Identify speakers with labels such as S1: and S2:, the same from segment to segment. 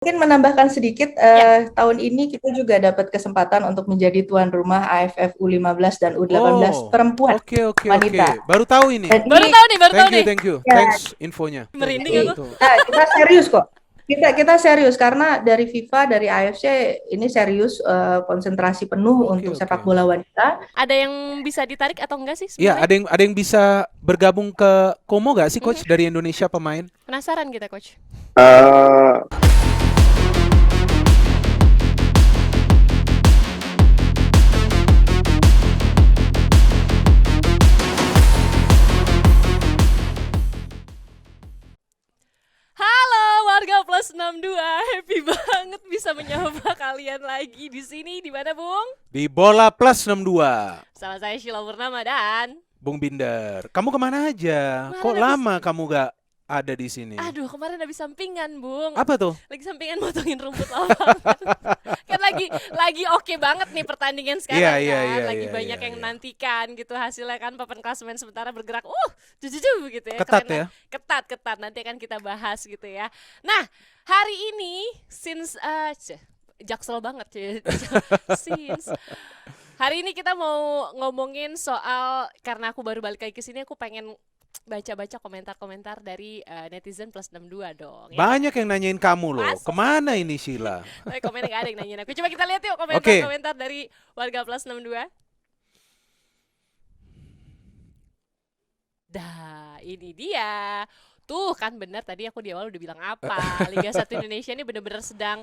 S1: Mungkin menambahkan sedikit,
S2: Ya.
S1: tahun ini kita juga dapat kesempatan untuk menjadi tuan rumah AFF U15 dan U18
S2: Oh,
S1: perempuan
S2: oke oke oke.
S1: wanita.
S2: Baru tahu ini.
S1: Dan ini
S2: Thank you,
S1: ya,
S2: thank you. Thanks infonya.
S1: jadi
S2: Betul
S3: Merinding aku.
S2: betul.
S1: kita serius kok. Kita serius karena dari FIFA, dari AFC ini serius, konsentrasi penuh
S2: Oke
S1: untuk sepak
S2: oke.
S1: bola wanita.
S3: Ada yang bisa ditarik atau enggak sih
S2: Iya,
S3: sebenarnya?
S2: ada yang bisa bergabung ke Como gak sih coach
S3: Mhm.
S2: dari Indonesia pemain?
S3: Penasaran kita, Coach.
S4: Eh,
S3: Halo warga Plus 62, happy banget bisa menyapa kalian lagi di sini. Di mana, Bung?
S2: Di Bola Plus 62.
S3: Sama saya Sheila Purnama dan
S2: Bung Binder, kamu kemana aja?
S3: kemarin
S2: Kok
S3: habis
S2: lama kamu gak ada di sini?
S3: aduh, kemarin habis sampingan, Bung.
S2: Apa tuh?
S3: Lagi sampingan motongin rumput lapangan. Kan lagi oke banget nih pertandingan sekarang
S2: Iya,
S3: kan.
S2: iya,
S3: Lagi
S2: iya,
S3: banyak
S2: iya,
S3: yang
S2: iya.
S3: nantikan gitu hasilnya kan, papan klasemen sementara bergerak. Cucu gitu ya.
S2: Ketat
S3: Keren
S2: ya?
S3: Ketat. Nanti akan kita bahas gitu ya. Nah, hari ini jaksel banget cuy. Since hari ini kita mau ngomongin soal, karena aku baru balik lagi ke sini, aku pengen baca-baca komentar-komentar dari netizen Plus 62 dong. Ya.
S2: Banyak yang nanyain kamu loh.
S3: Masa
S2: Kemana ini Sheila?
S3: tapi komennya gak ada yang nanyain aku. Coba kita lihat yuk
S2: Oke.
S3: komentar-komentar dari warga Plus 62. Dah, ini dia. Tuh kan benar, tadi aku di awal udah bilang apa. Liga 1 Indonesia ini bener-bener sedang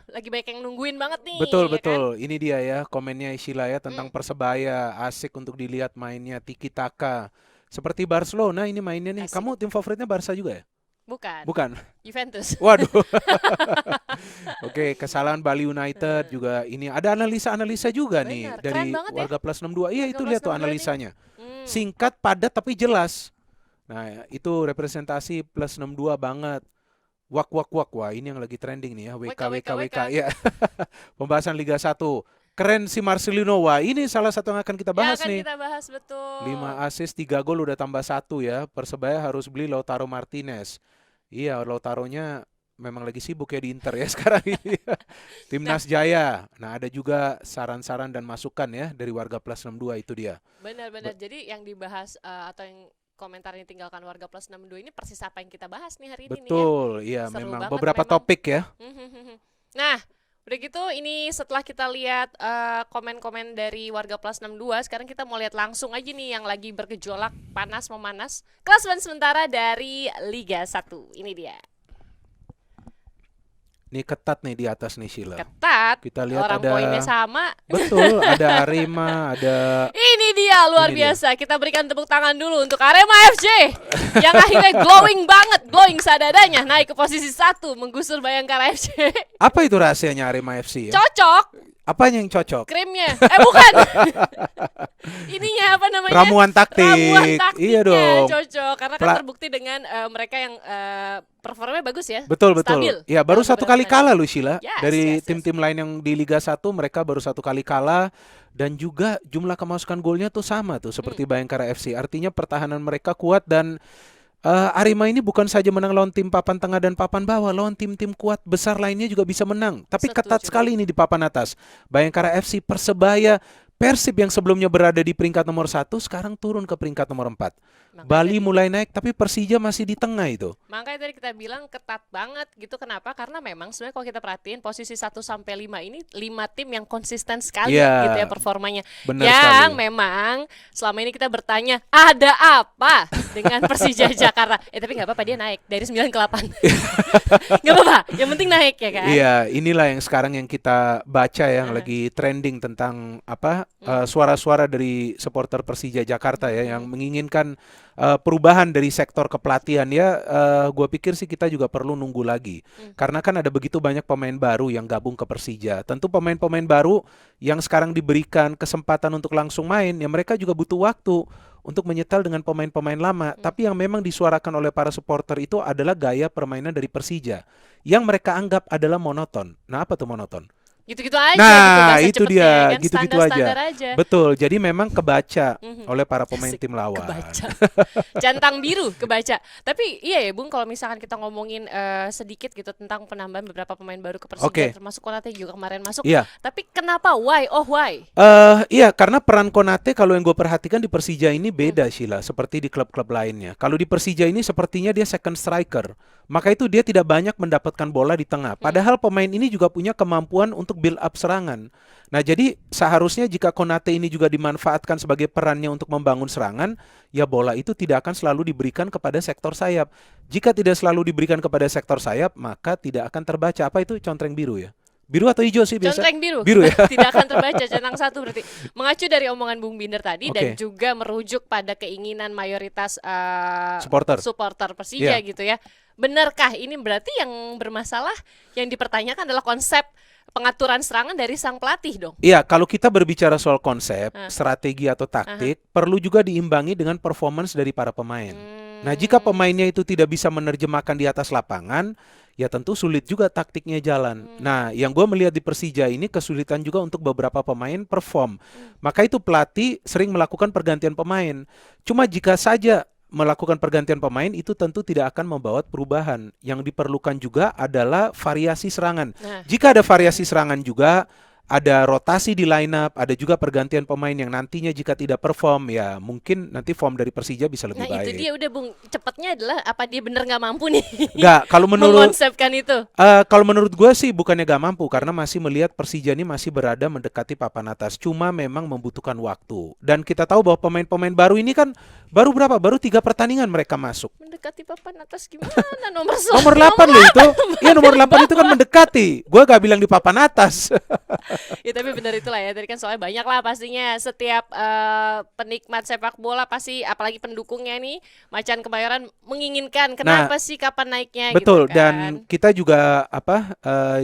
S3: lagi banyak yang nungguin banget nih.
S2: Betul
S3: Ya kan?
S2: betul. Ini dia ya komennya Sheila ya tentang
S3: Mm,
S2: Persebaya. Asik untuk dilihat mainnya tiki taka. Seperti Barcelona ini mainnya nih.
S3: asik.
S2: Kamu tim favoritnya Barca juga ya?
S3: Bukan.
S2: Bukan.
S3: Juventus.
S2: Waduh. Oke, kesalahan Bali United juga ini ada analisa-analisa juga nih
S3: Benar, keren
S2: dari
S3: banget ya
S2: warga Plus 62. Iya
S3: warga
S2: itu
S3: Plus
S2: lihat tuh
S3: 62 nih.
S2: analisanya.
S3: Hmm,
S2: Singkat, padat tapi jelas. Nah, itu representasi Plus 62 banget. Wak wak wak. Wah, ini yang lagi trending nih ya. WK WK WK. Ya, pembahasan Liga 1. Keren si Marcelino. Wah, ini salah satu yang akan kita
S3: Ya
S2: bahas
S3: akan
S2: nih.
S3: kita bahas betul.
S2: 5 assist, 3 gol udah tambah 1 ya. Persebaya harus beli Lautaro Martinez. Iya, Lautaronya memang lagi sibuk ya di Inter ya sekarang ini.
S3: Nah,
S2: Timnas Jaya. Nah, ada juga saran-saran dan masukan ya dari warga Plus 62 itu dia.
S3: benar-benar. Jadi yang dibahas atau yang komentar yang tinggalkan warga Plus 62 ini persis apa yang kita bahas nih hari ini nih ya.
S2: Betul, iya
S3: Seru
S2: memang
S3: banget
S2: beberapa
S3: memang.
S2: topik ya.
S3: Nah, udah gitu ini setelah kita lihat komen-komen dari warga Plus 62, sekarang kita mau lihat langsung aja nih yang lagi bergejolak panas memanas. Klasemen sementara dari Liga 1. Ini dia.
S2: Ini ketat nih di atas nih Sheila.
S3: Ketat.
S2: Kita lihat
S3: Orang
S2: ada
S3: poinnya sama.
S2: betul, ada Arema, ada
S3: Ini dia luar
S2: Ini dia.
S3: biasa. Kita berikan tepuk tangan dulu untuk Arema FC yang akhirnya glowing banget, glowing sadadanya naik ke posisi 1 menggusur Bayangkara FC.
S2: apa itu rahasianya Arema FC ya?
S3: Cocok
S2: Apanya yang cocok?
S3: krimnya. Bukan. Ininya apa namanya?
S2: Ramuan taktik.
S3: Ramuan taktiknya
S2: Iya dong.
S3: cocok karena kan
S2: Pela-
S3: terbukti dengan mereka yang performanya bagus ya.
S2: Betul betul.
S3: Stabil.
S2: Ya baru
S3: dalam
S2: satu
S3: beberapa
S2: kali kalah loh Sheila.
S3: Yes,
S2: Dari
S3: yes.
S2: tim-tim lain yang di Liga 1 mereka baru satu kali kalah dan juga jumlah kemasukan golnya tuh sama tuh seperti Bayangkara FC. Artinya pertahanan mereka kuat dan Arema ini bukan saja menang lawan tim papan tengah dan papan bawah, lawan tim-tim kuat besar lainnya juga bisa menang. Tapi ketat
S3: Setuju.
S2: sekali ini di papan atas. Bayangkara FC, Persebaya, Persib yang sebelumnya berada di peringkat nomor 1 sekarang turun ke peringkat nomor 4.
S3: Makanya
S2: Bali
S3: tadi-
S2: mulai naik tapi Persija masih di tengah itu.
S3: Makanya tadi kita bilang ketat banget gitu. Kenapa? Karena memang sebenarnya kalau kita perhatiin posisi 1 sampai 5 ini 5 tim yang konsisten sekali
S2: Iya.
S3: gitu ya performanya.
S2: Benar
S3: Yang
S2: sekali.
S3: memang selama ini kita bertanya, ada apa dengan Persija Jakarta? Tapi nggak apa-apa, dia naik dari 9 ke 8. Nggak apa-apa, yang penting naik ya kan.
S2: Iya, inilah yang sekarang yang kita baca ya, yang lagi trending tentang apa suara-suara dari supporter Persija Jakarta ya yang menginginkan perubahan dari sektor kepelatihan ya. Gua pikir sih kita juga perlu nunggu lagi karena kan ada begitu banyak pemain baru yang gabung ke Persija. Tentu pemain-pemain baru yang sekarang diberikan kesempatan untuk langsung main ya mereka juga butuh waktu untuk menyetel dengan pemain-pemain lama. Tapi yang memang disuarakan oleh para supporter itu adalah gaya permainan dari Persija yang mereka anggap adalah monoton. Nah, apa tuh monoton?
S3: Gitu-gitu aja gitu
S2: Nah,
S3: bahasa
S2: itu
S3: cepetnya
S2: dia,
S3: kan
S2: gitu-gitu
S3: standar-standar
S2: aja.
S3: aja.
S2: Betul. Jadi memang kebaca
S3: Mhm.
S2: oleh para pemain
S3: Asik,
S2: tim lawan.
S3: kebaca. Centang biru kebaca. Tapi iya ya Bung, kalau misalkan kita ngomongin sedikit gitu tentang penambahan beberapa pemain baru ke Persija,
S2: Oke.
S3: termasuk Konate juga kemarin masuk.
S2: Iya.
S3: Tapi kenapa? Why? Oh why?
S2: Iya, karena peran Konate kalau yang gue perhatikan di Persija ini beda, Sheila, seperti di klub-klub lainnya. Kalau di Persija ini sepertinya dia second striker, maka itu dia tidak banyak mendapatkan bola di tengah. Padahal pemain ini juga punya kemampuan untuk build up serangan. Nah, jadi seharusnya jika Konate ini juga dimanfaatkan sebagai perannya untuk membangun serangan, ya bola itu tidak akan selalu diberikan kepada sektor sayap. Jika tidak selalu diberikan kepada sektor sayap, maka tidak akan terbaca. Apa itu contreng biru ya? Biru atau hijau sih biasa?
S3: Contreng biru.
S2: Biru ya?
S3: Tidak akan terbaca centang satu berarti. Mengacu dari omongan Bung Binder tadi dan
S2: Oke.
S3: juga merujuk pada keinginan mayoritas
S2: Supporter.
S3: Persija
S2: Iya.
S3: gitu ya. Benarkah ini berarti yang bermasalah yang dipertanyakan adalah konsep pengaturan serangan dari sang pelatih dong?
S2: Iya, kalau kita berbicara soal konsep,
S3: Ah.
S2: strategi atau taktik, perlu juga diimbangi dengan performance dari para pemain. Nah, jika pemainnya itu tidak bisa menerjemahkan di atas lapangan, ya tentu sulit juga taktiknya jalan. Nah, yang gue melihat di Persija ini kesulitan juga untuk beberapa pemain perform. Maka itu pelatih sering melakukan pergantian pemain. Cuma jika saja melakukan pergantian pemain itu tentu tidak akan membawa perubahan. Yang diperlukan juga adalah variasi serangan.
S3: Nah.
S2: Jika ada variasi serangan juga, ada rotasi di line up, ada juga pergantian pemain yang nantinya jika tidak perform, ya mungkin nanti form dari Persija bisa lebih
S3: Nah itu
S2: baik.
S3: dia udah Bung, cepatnya adalah apa dia bener nggak mampu nih
S2: Nggak, kalau menurut
S3: mengonsepkan itu?
S2: kalau menurut gue sih bukannya gak mampu, karena masih melihat Persija ini masih berada mendekati papan atas. Cuma memang membutuhkan waktu. Dan kita tahu bahwa pemain-pemain baru ini kan baru berapa? Baru 3 pertandingan mereka masuk.
S3: Mendekati papan atas gimana? Nomor
S2: Nomor 8 loh itu. Iya, nomor 8 itu kan mendekati. Gue gak bilang di papan atas.
S3: Ya tapi benar itulah ya. Tadi kan soalnya banyak lah pastinya setiap penikmat sepak bola pasti apalagi pendukungnya nih Macan Kemayoran menginginkan kenapa sih kapan naiknya
S2: Betul,
S3: gitu kan.
S2: dan kita juga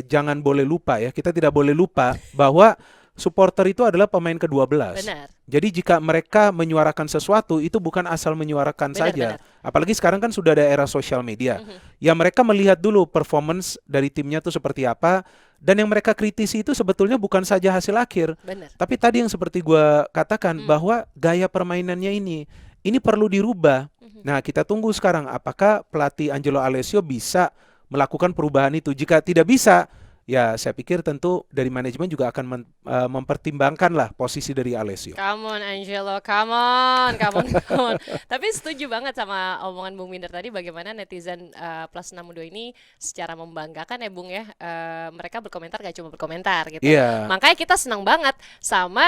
S2: jangan boleh lupa ya. Kita tidak boleh lupa bahwa supporter itu adalah pemain ke-12.
S3: Benar.
S2: Jadi jika mereka menyuarakan sesuatu itu bukan asal menyuarakan
S3: Benar,
S2: saja.
S3: benar.
S2: Apalagi sekarang kan sudah ada era sosial media. Ya mereka melihat dulu performance dari timnya itu seperti apa, dan yang mereka kritisi itu sebetulnya bukan saja hasil akhir,
S3: Benar.
S2: tapi tadi yang seperti gua katakan bahwa gaya permainannya ini perlu dirubah. Nah, kita tunggu sekarang apakah pelatih Angelo Alessio bisa melakukan perubahan itu. Jika tidak bisa, ya saya pikir tentu dari manajemen juga akan mempertimbangkan lah posisi dari Alessio.
S3: Come on Angelo, come on. Tapi setuju banget sama omongan Bung Minder tadi bagaimana netizen plus 62 ini secara membanggakan ya Bung ya. Mereka berkomentar gak cuma berkomentar gitu.
S2: Iya.
S3: Makanya kita senang banget sama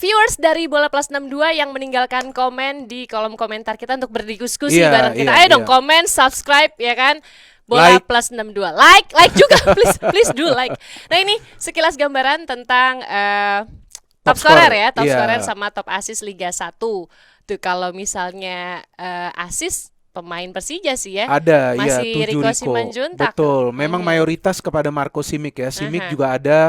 S3: viewers dari Bola Plus 62 yang meninggalkan komen di kolom komentar kita untuk berdiskusi
S2: Iya,
S3: bareng kita.
S2: iya,
S3: Ayo dong
S2: iya.
S3: komen, subscribe ya kan. Bola
S2: Like.
S3: Plus 62. Like juga please do like. Nah, ini sekilas gambaran tentang top
S2: Top
S3: scorer
S2: scorer,
S3: ya, top
S2: iya.
S3: scorer sama top assist Liga 1. Tuh kalau misalnya assist pemain Persija sih ya.
S2: Ada
S3: Masih
S2: ya 7
S3: Rico Simanjuntak.
S2: Betul, memang mayoritas kepada Marco Simic ya. Simic
S3: Aha.
S2: juga ada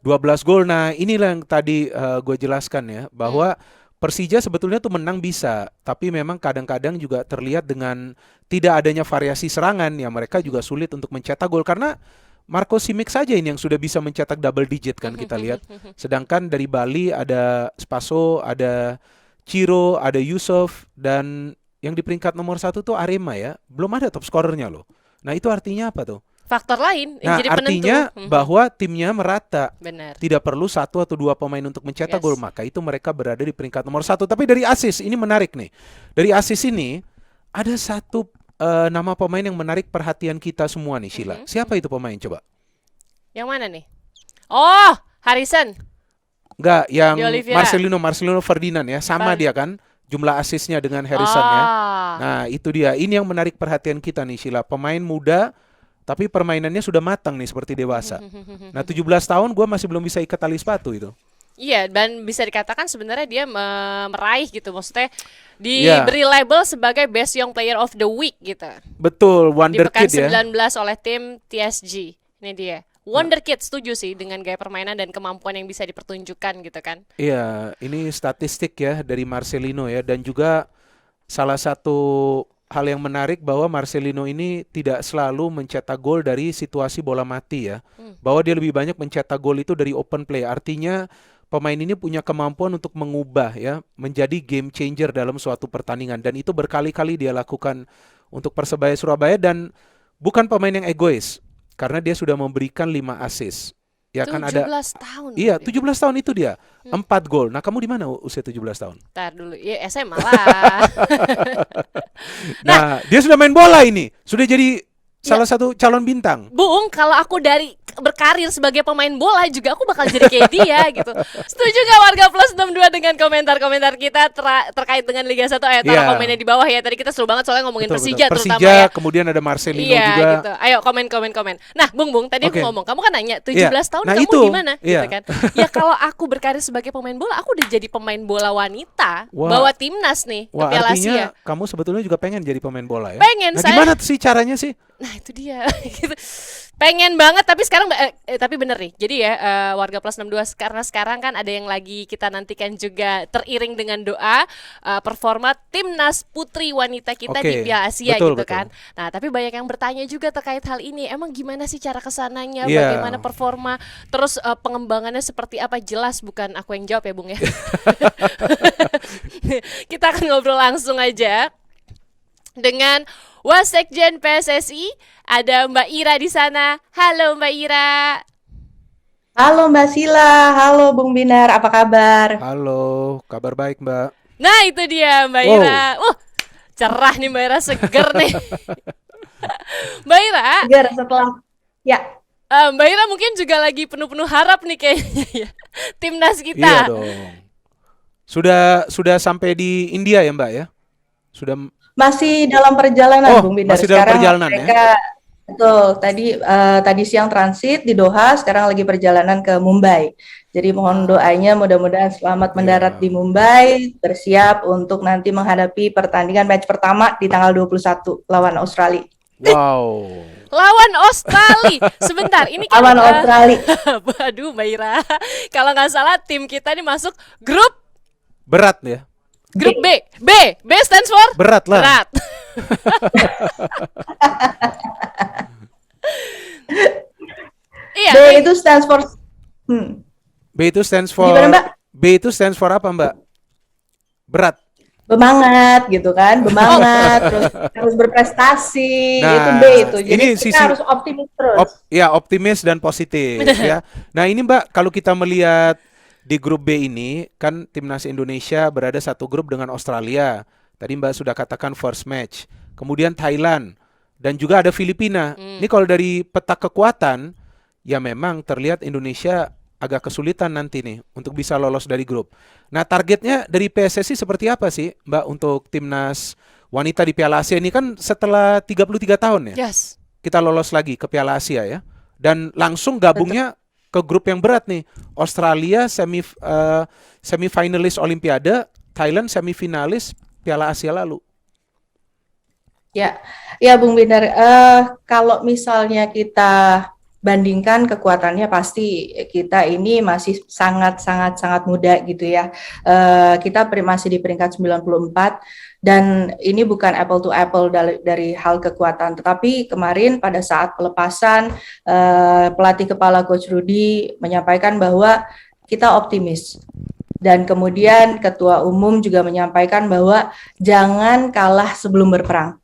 S2: 12 gol. Nah, inilah yang tadi gue jelaskan ya, bahwa Persija sebetulnya tuh menang bisa, tapi memang kadang-kadang juga terlihat dengan tidak adanya variasi serangan ya, mereka juga sulit untuk mencetak gol karena Marco Simic saja ini yang sudah bisa mencetak double digit kan kita lihat. Sedangkan dari Bali ada Spaso, ada Ciro, ada Yusuf, dan yang di peringkat nomor 1 tuh Arema ya, belum ada top scorernya loh. Nah itu artinya apa tuh?
S3: Faktor lain yang
S2: Nah
S3: jadi penentu.
S2: artinya bahwa timnya merata.
S3: Benar.
S2: Tidak perlu 1 atau 2 pemain untuk mencetak
S3: Yes.
S2: gol, maka itu mereka berada di peringkat nomor 1. Tapi dari assist ini menarik nih. Dari assist ini ada satu nama pemain yang menarik perhatian kita semua nih, Sheila. Siapa itu pemain coba?
S3: Yang mana nih? Oh, Harrison.
S2: Enggak, yang
S3: Di Oliveira.
S2: Marcelino Ferdinand ya, sama dia kan jumlah assistnya dengan Harrison ya. Nah, itu dia. Ini yang menarik perhatian kita nih, Sheila. Pemain muda tapi permainannya sudah matang nih seperti dewasa. Nah, 17 tahun gue masih belum bisa ikat tali sepatu itu.
S3: Iya, dan bisa dikatakan sebenarnya dia meraih gitu, maksudnya
S2: Iya.
S3: diberi label sebagai Best Young Player of the Week gitu.
S2: Betul,
S3: Di
S2: wonder
S3: pekan
S2: kid ya.
S3: 19 oleh tim TSG. Ini dia. Wonderkid, setuju sih dengan gaya permainan dan kemampuan yang bisa dipertunjukkan gitu kan.
S2: Iya, ini statistik ya dari Marcelino ya, dan juga salah satu hal yang menarik bahwa Marcelino ini tidak selalu mencetak gol dari situasi bola mati ya. Bahwa dia lebih banyak mencetak gol itu dari open play. Artinya pemain ini punya kemampuan untuk mengubah ya, menjadi game changer dalam suatu pertandingan, dan itu berkali-kali dia lakukan untuk Persebaya Surabaya, dan bukan pemain yang egois karena dia sudah memberikan 5 assist. Ya kan ada
S3: 17 tahun.
S2: Iya, 17 tahun itu dia. 4 gol. Nah, kamu di mana usia 17 tahun?
S3: Ntar dulu, ya SMA lah.
S2: Nah, dia sudah main bola ini. Sudah jadi salah satu calon bintang.
S3: Bung, kalau aku dari berkarir sebagai pemain bola juga aku bakal jadi kayak dia gitu. Setuju gak warga Plus 62 dengan komentar-komentar kita terkait dengan Liga 1? Tolong
S2: Iya.
S3: komennya di bawah ya. Tadi kita seru banget soalnya ngomongin
S2: Betul,
S3: Persija
S2: betul.
S3: terutama
S2: Persija,
S3: ya.
S2: kemudian ada Marcelino
S3: Iya
S2: juga.
S3: gitu. Ayo komen. Nah, Bung, tadi
S2: Oke.
S3: aku ngomong, kamu kan nanya 17 tahun
S2: Nah,
S3: kamu
S2: itu.
S3: di mana
S2: Iya.
S3: gitu kan. Ya kalau aku berkarir sebagai pemain bola, aku udah jadi pemain bola wanita,
S2: Wah.
S3: bawa timnas nih ke
S2: Wah,
S3: Piala
S2: artinya
S3: Asia.
S2: kamu sebetulnya juga pengen jadi pemain bola ya?
S3: Pengen,
S2: Nah,
S3: saya.
S2: gimana sih caranya sih?
S3: Nah itu dia gitu. Pengen banget, tapi sekarang tapi bener nih. Jadi ya warga Plus 62, karena sekarang kan ada yang lagi kita nantikan juga teriring dengan doa performa timnas putri wanita kita
S2: Oke,
S3: di Piala Asia
S2: betul,
S3: gitu
S2: betul.
S3: kan. Nah tapi banyak yang bertanya juga terkait hal ini. Emang gimana sih cara kesananya?
S2: Iya.
S3: Bagaimana performa? Terus pengembangannya seperti apa? Jelas bukan aku yang jawab ya Bung ya. Kita akan ngobrol langsung aja dengan Wasekjen PSSI, ada Mbak Ira di sana. Halo Mbak Ira.
S1: Halo Mbak Sila, halo Bung Binar, apa kabar?
S2: Halo, kabar baik Mbak.
S3: Nah itu dia Mbak
S2: Wow.
S3: Ira. Cerah nih Mbak Ira, seger nih. Mbak Ira,
S1: Segar setelah ya.
S3: Mbak Ira mungkin juga lagi penuh-penuh harap nih kayaknya ya. Timnas
S2: Iya
S3: kita.
S2: dong. Sudah sampai di India ya Mbak ya? Sudah.
S1: Masih dalam perjalanan,
S2: Oh,
S1: Bung Binar.
S2: masih dalam
S1: Sekarang
S2: perjalanan, ya?
S1: mereka, betul. Tadi siang transit di Doha, sekarang lagi perjalanan ke Mumbai. Jadi mohon doanya, mudah-mudahan selamat mendarat
S2: Ya.
S1: di Mumbai, bersiap untuk nanti menghadapi pertandingan match pertama di tanggal 21 lawan Australia.
S2: Wow.
S3: Lawan Australia. Sebentar, ini kan
S1: Lawan Australia.
S3: waduh Mbak Ira. Kalau nggak salah tim kita ini masuk grup
S2: Berat ya?
S3: B. B stands for
S2: Berat lah.
S3: berat. Iya.
S1: B itu stands for
S2: B itu stands for
S1: Gimana, Mbak?
S2: B itu stands for apa Mbak? Berat.
S1: Bemangat gitu kan, bemangat, terus harus berprestasi,
S2: Nah,
S1: itu B itu. Jadi
S2: ini
S1: kita
S2: sisi-
S1: harus optimis terus.
S2: Optimis dan positif ya. Nah, ini Mbak, kalau kita melihat di grup B ini kan timnas Indonesia berada satu grup dengan Australia. Tadi Mbak sudah katakan first match. Kemudian Thailand dan juga ada Filipina. Ini kalau dari peta kekuatan ya memang terlihat Indonesia agak kesulitan nanti nih untuk bisa lolos dari grup. Nah, targetnya dari PSSI seperti apa sih, Mbak, untuk timnas wanita di Piala Asia ini kan setelah 33 tahun ya?
S3: Yes.
S2: Kita lolos lagi ke Piala Asia ya. Dan langsung gabungnya ke grup yang berat nih. Australia semifinalis Olimpiade, Thailand semifinalis Piala Asia lalu.
S1: Ya, Bung Binar. Kalau misalnya kita bandingkan kekuatannya, pasti kita ini masih sangat muda gitu ya. Kita masih di peringkat 94 dan ini bukan apple to apple dari hal kekuatan. Tetapi kemarin pada saat pelepasan pelatih kepala Coach Rudy menyampaikan bahwa kita optimis. Dan kemudian Ketua Umum juga menyampaikan bahwa jangan kalah sebelum berperang.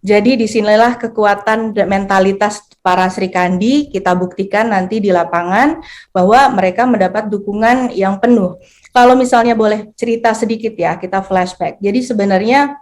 S1: Jadi disinilah kekuatan dan mentalitas para Sri Kandi kita buktikan nanti di lapangan bahwa mereka mendapat dukungan yang penuh. Kalau misalnya boleh cerita sedikit ya, kita flashback. Jadi sebenarnya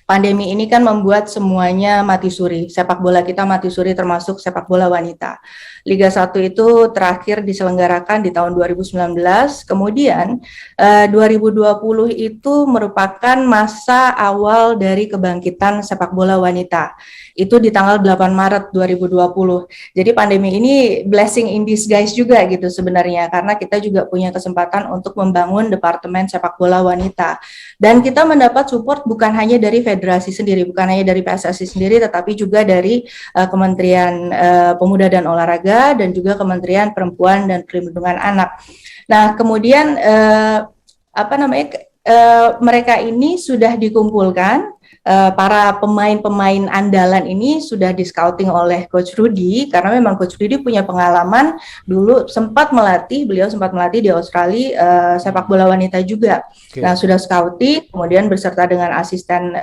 S1: pandemi ini kan membuat semuanya mati suri. Sepak bola kita mati suri termasuk sepak bola wanita. Liga 1 itu terakhir diselenggarakan di tahun 2019. Kemudian 2020 itu merupakan masa awal dari kebangkitan sepak bola wanita. Itu di tanggal 8 Maret 2020. Jadi pandemi ini blessing in disguise juga gitu sebenarnya, karena kita juga punya kesempatan untuk membangun departemen sepak bola wanita. Dan kita mendapat support bukan hanya dari federasi sendiri, bukan hanya dari PSSI sendiri, tetapi juga dari Kementerian Pemuda dan Olahraga dan juga Kementerian Perempuan dan Perlindungan Anak. Nah, kemudian mereka ini sudah dikumpulkan. Para pemain-pemain andalan ini sudah di scouting oleh Coach Rudy karena memang Coach Rudy punya pengalaman dulu beliau sempat melatih di Australia sepak bola wanita juga.
S2: Oke.
S1: Nah, sudah scouting, kemudian berserta dengan asisten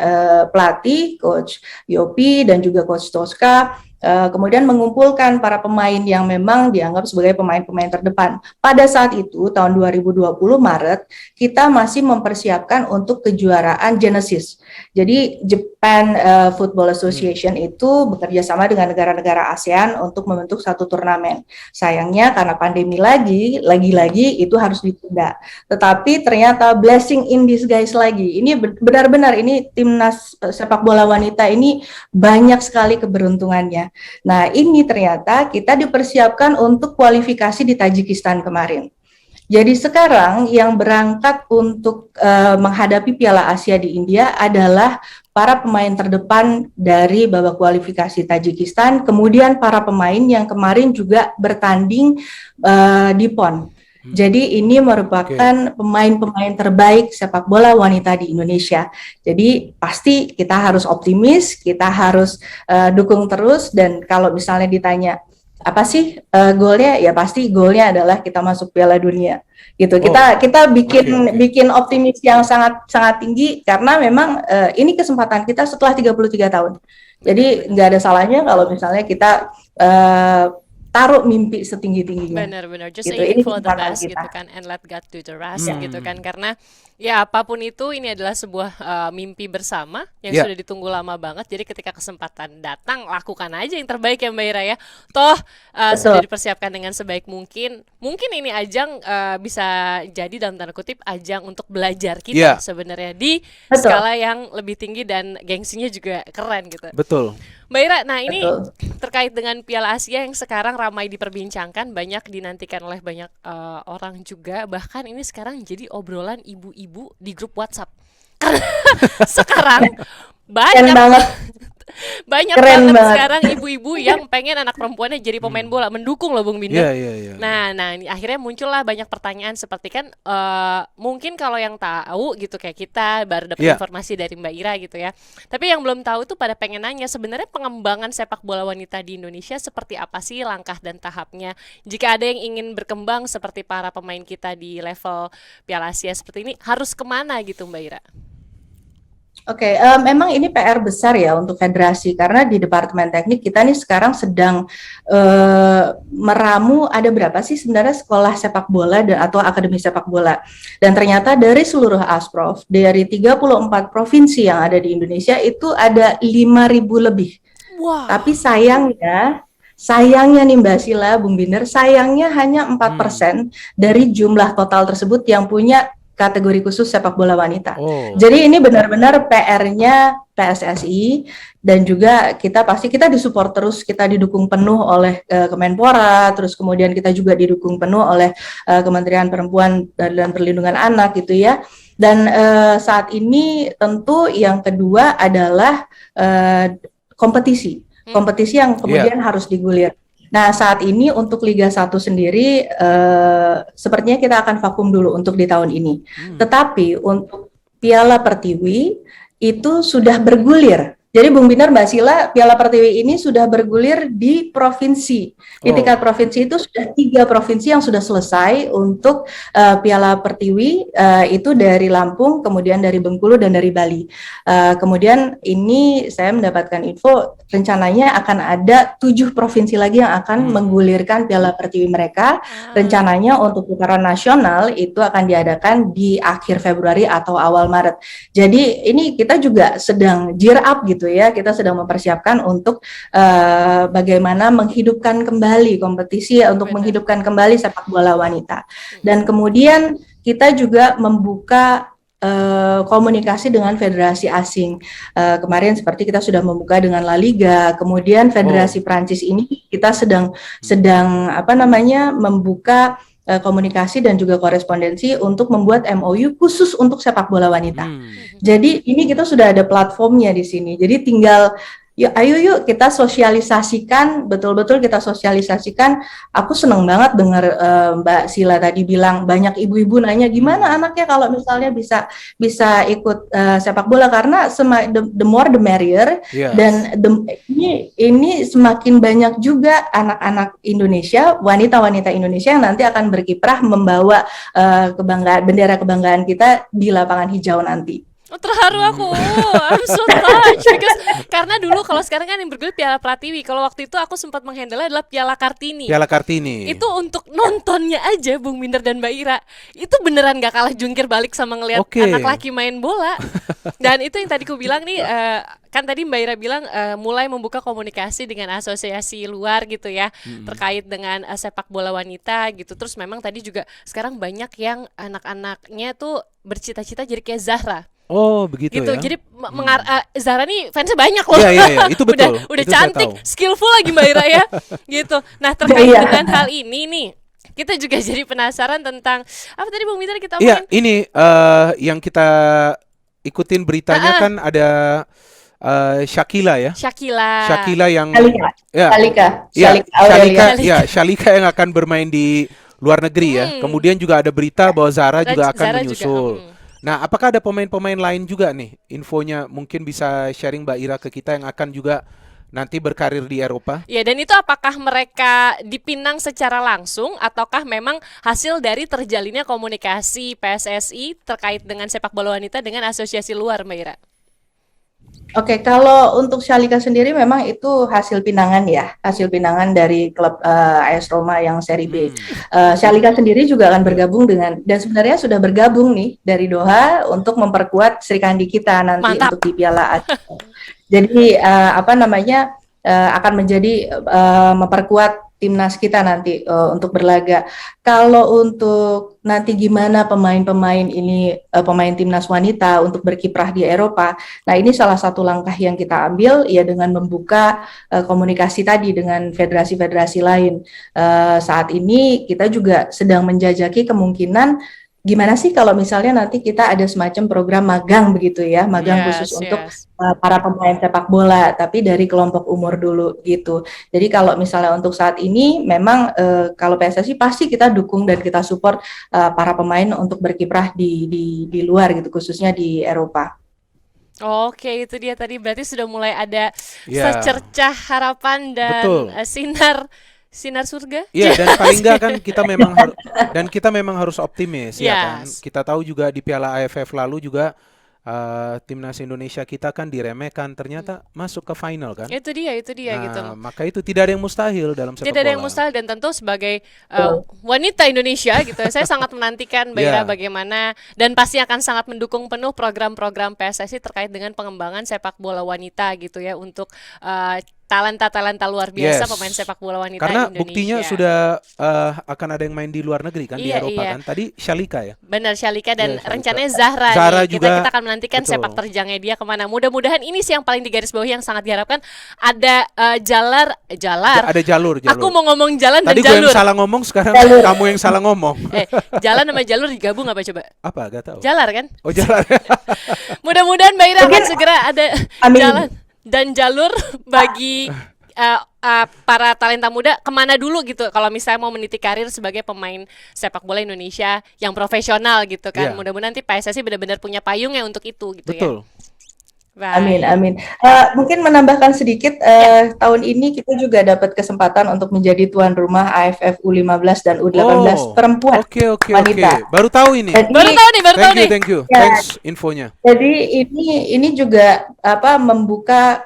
S1: pelatih Coach Yopi dan juga Coach Tosca. Kemudian mengumpulkan para pemain yang memang dianggap sebagai pemain-pemain terdepan. Pada saat itu, tahun 2020 Maret, kita masih mempersiapkan untuk kejuaraan Genesis. Jadi Japan Football Association itu bekerja sama dengan negara-negara ASEAN untuk membentuk satu turnamen. Sayangnya karena pandemi lagi-lagi itu harus ditunda. Tetapi ternyata blessing in disguise lagi. Ini benar-benar ini timnas sepak bola wanita ini banyak sekali keberuntungannya. Nah, ini ternyata kita dipersiapkan untuk kualifikasi di Tajikistan kemarin. Jadi sekarang yang berangkat untuk menghadapi Piala Asia di India adalah para pemain terdepan dari babak kualifikasi Tajikistan, kemudian para pemain yang kemarin juga bertanding di PON. Jadi ini merupakan pemain-pemain terbaik sepak bola wanita di Indonesia. Jadi pasti kita harus optimis, kita harus dukung terus, dan kalau misalnya ditanya apa sih goalnya, ya pasti goalnya adalah kita masuk Piala Dunia gitu. Kita bikin optimis yang sangat tinggi karena memang ini kesempatan kita setelah 33 tahun. Jadi nggak ada salahnya kalau misalnya kita taruh mimpi setinggi-tingginya.
S3: Benar-benar, just
S1: gitu.
S3: aiming
S1: Ini
S3: for the
S1: kesempatan
S3: best
S1: kita.
S3: gitu kan, and let God do the rest gitu kan, karena ya apapun itu ini adalah sebuah mimpi bersama yang
S2: Yeah.
S3: sudah ditunggu lama banget. Jadi ketika kesempatan datang, lakukan aja yang terbaik ya Mbak Ira ya. Toh sudah dipersiapkan dengan sebaik mungkin. Mungkin ini ajang bisa jadi dalam tanda kutip ajang untuk belajar kita
S2: Yeah.
S3: sebenarnya di
S1: Betul.
S3: skala yang lebih tinggi dan gengsinya juga keren gitu.
S2: Betul.
S3: Mbak Ira, nah ini
S1: Betul.
S3: terkait dengan Piala Asia yang sekarang ramai diperbincangkan, banyak dinantikan oleh banyak orang juga, bahkan ini sekarang jadi obrolan ibu-ibu di grup WhatsApp. Sekarang
S1: Keren
S3: banyak
S1: banget.
S3: banyak
S1: Keren
S3: banget
S1: banget.
S3: sekarang ibu-ibu yang pengen anak perempuannya jadi pemain bola, mendukung loh Bung Binder.
S2: Iya.
S3: Nah, ini akhirnya muncullah banyak pertanyaan seperti kan mungkin kalau yang tahu gitu kayak kita baru dapat
S2: Iya.
S3: informasi dari Mbak Ira gitu ya. Tapi yang belum tahu tuh pada pengen nanya sebenarnya pengembangan sepak bola wanita di Indonesia seperti apa sih langkah dan tahapnya? Jika ada yang ingin berkembang seperti para pemain kita di level Piala Asia seperti ini, harus kemana gitu Mbak Ira?
S1: Oke, memang ini PR besar ya untuk federasi karena di Departemen Teknik kita nih sekarang sedang meramu ada berapa sih sebenarnya sekolah sepak bola atau akademi sepak bola. Dan ternyata dari seluruh Asprof, dari 34 provinsi yang ada di Indonesia itu ada 5.000 lebih.
S3: Wah.
S1: Tapi sayangnya nih Mbak Sila, Bung Binder, sayangnya hanya 4% dari jumlah total tersebut yang punya kategori khusus sepak bola wanita.
S2: Oh.
S1: Jadi ini benar-benar PR-nya PSSI dan juga kita disupport terus, kita didukung penuh oleh Kemenpora, terus kemudian kita juga didukung penuh oleh Kementerian Perempuan dan Perlindungan Anak gitu ya. Dan saat ini tentu yang kedua adalah kompetisi yang kemudian harus digulir. Nah, saat ini untuk Liga 1 sendiri sepertinya kita akan vakum dulu untuk di tahun ini. Tetapi untuk Piala Pertiwi itu sudah bergulir. Jadi Bung Binar, Mbak Sila, Piala Pertiwi ini sudah bergulir di provinsi. Di tingkat provinsi itu sudah 3 provinsi yang sudah selesai untuk Piala Pertiwi, itu dari Lampung, kemudian dari Bengkulu, dan dari Bali. Kemudian ini saya mendapatkan info, rencananya akan ada 7 provinsi lagi yang akan menggulirkan Piala Pertiwi mereka. Rencananya untuk putaran nasional itu akan diadakan di akhir Februari atau awal Maret. Jadi ini kita juga sedang gear up gitu ya, kita sedang mempersiapkan untuk bagaimana menghidupkan kembali kompetisi untuk menghidupkan kembali sepak bola wanita. Dan kemudian kita juga membuka komunikasi dengan federasi asing. Kemarin seperti kita sudah membuka dengan La Liga, kemudian federasi Prancis ini kita sedang membuka komunikasi dan juga korespondensi untuk membuat MOU khusus untuk sepak bola wanita. Jadi ini kita sudah ada platformnya di sini. Jadi tinggal Ayo yuk kita sosialisasikan, betul-betul kita sosialisasikan. Aku seneng banget dengar Mbak Sila tadi bilang banyak ibu-ibu nanya gimana anaknya kalau misalnya bisa ikut sepak bola, karena the more the merrier.
S2: Yes.
S1: Dan ini semakin banyak juga anak-anak Indonesia, wanita-wanita Indonesia yang nanti akan berkiprah membawa bendera kebanggaan kita di lapangan hijau nanti.
S3: Oh, terharu aku. I'm so touched because karena dulu kalau sekarang kan yang bergulir Piala Pratiwi. Kalau waktu itu aku sempat menghandle adalah Piala Kartini.
S2: Piala Kartini.
S3: Itu untuk nontonnya aja Bung Binder dan Mbak Ira. Itu beneran gak kalah jungkir balik sama ngelihat anak laki main bola. Dan itu yang tadi ku bilang nih, kan tadi Mbak Ira bilang mulai membuka komunikasi dengan asosiasi luar gitu ya, terkait dengan sepak bola wanita gitu. Terus memang tadi juga sekarang banyak yang anak-anaknya tuh bercita-cita jadi kayak Zahra.
S2: Oh begitu
S3: gitu,
S2: ya.
S3: jadi Zahra nih fansnya banyak loh.
S2: Iya, itu betul.
S3: udah
S2: itu
S3: cantik, skillful lagi Mbak Ira ya. Gitu. Nah terkait dengan hal ini nih, kita juga jadi penasaran tentang apa tadi Bung Mitra kita omongin?
S2: Iya, ini yang kita ikutin beritanya kan ada Shakila ya. Shakila yang Shalika yang akan bermain di luar negeri ya. Kemudian juga ada berita bahwa Zara juga akan menyusul. Nah, apakah ada pemain-pemain lain juga nih? Infonya mungkin bisa sharing Mbak Ira ke kita yang akan juga nanti berkarir di Eropa.
S3: Ya, dan itu apakah mereka dipinang secara langsung ataukah memang hasil dari terjalinnya komunikasi PSSI terkait dengan sepak bola wanita dengan asosiasi luar, Mbak Ira?
S1: Oke, kalau untuk Shalika sendiri memang itu hasil pinangan ya, hasil pinangan dari klub AS Roma yang seri B. Shalika sendiri juga akan bergabung dan sebenarnya sudah bergabung nih dari Doha untuk memperkuat Sri Kandi kita nanti. Mantap. Untuk di Piala Asia. Jadi akan menjadi memperkuat timnas kita nanti untuk berlaga. Kalau untuk nanti gimana pemain-pemain ini pemain timnas wanita untuk berkiprah di Eropa, nah ini salah satu langkah yang kita ambil ya dengan membuka komunikasi tadi dengan federasi-federasi lain. Saat ini kita juga sedang menjajaki kemungkinan gimana sih kalau misalnya nanti kita ada semacam program magang begitu ya, magang khusus untuk para pemain sepak bola, tapi dari kelompok umur dulu gitu. Jadi kalau misalnya untuk saat ini memang kalau PSSI pasti kita dukung dan kita support para pemain untuk berkiprah di luar gitu, khususnya di Eropa.
S3: Oke, itu dia tadi berarti sudah mulai ada secercah harapan dan sinar surga.
S2: Iya, dan paling enggak kan kita memang harus optimis ya kan. Kita tahu juga di Piala AFF lalu juga timnas Indonesia kita kan diremehkan, ternyata masuk ke final kan.
S3: Itu dia gitu.
S2: Maka itu tidak ada yang mustahil dalam sepak bola.
S3: Tidak ada yang mustahil, dan tentu sebagai wanita Indonesia gitu, saya sangat menantikan Mbak Ira bagaimana, dan pasti akan sangat mendukung penuh program-program PSSI terkait dengan pengembangan sepak bola wanita gitu ya, untuk talenta luar biasa pemain sepak bola wanita
S2: karena
S3: Indonesia.
S2: Buktinya sudah akan ada yang main di luar negeri kan, di Eropa kan. Tadi Shalika ya.
S3: Benar, Shalika, dan rencananya Zahra nih.
S2: Juga,
S3: kita akan menantikan sepak terjangnya dia kemana. Mudah-mudahan ini sih yang paling digarisbawahi, yang sangat diharapkan. Ada
S2: ada jalur.
S3: Aku mau ngomong jalan
S2: tadi
S3: dan jalur.
S2: Tadi gue yang salah ngomong, sekarang kamu yang salah ngomong.
S3: Jalan sama jalur digabung apa coba?
S2: Apa? Gak tahu.
S3: Jalar kan?
S2: Oh, jalar.
S3: Mudah-mudahan Mbak Ira akan segera ada jalan dan jalur bagi para talenta muda kemana dulu gitu, kalau misalnya mau meniti karir sebagai pemain sepak bola Indonesia yang profesional gitu kan. Mudah-mudahan nanti PSSI benar-benar punya payungnya untuk itu gitu.
S2: Betul.
S1: Amin. Mungkin menambahkan sedikit, tahun ini kita juga dapat kesempatan untuk menjadi tuan rumah AFF U15 dan U18 perempuan. Wanita.
S2: Baru tahu ini.
S3: Baru tahu nih.
S2: Thank you. Thanks infonya.
S1: Jadi ini juga membuka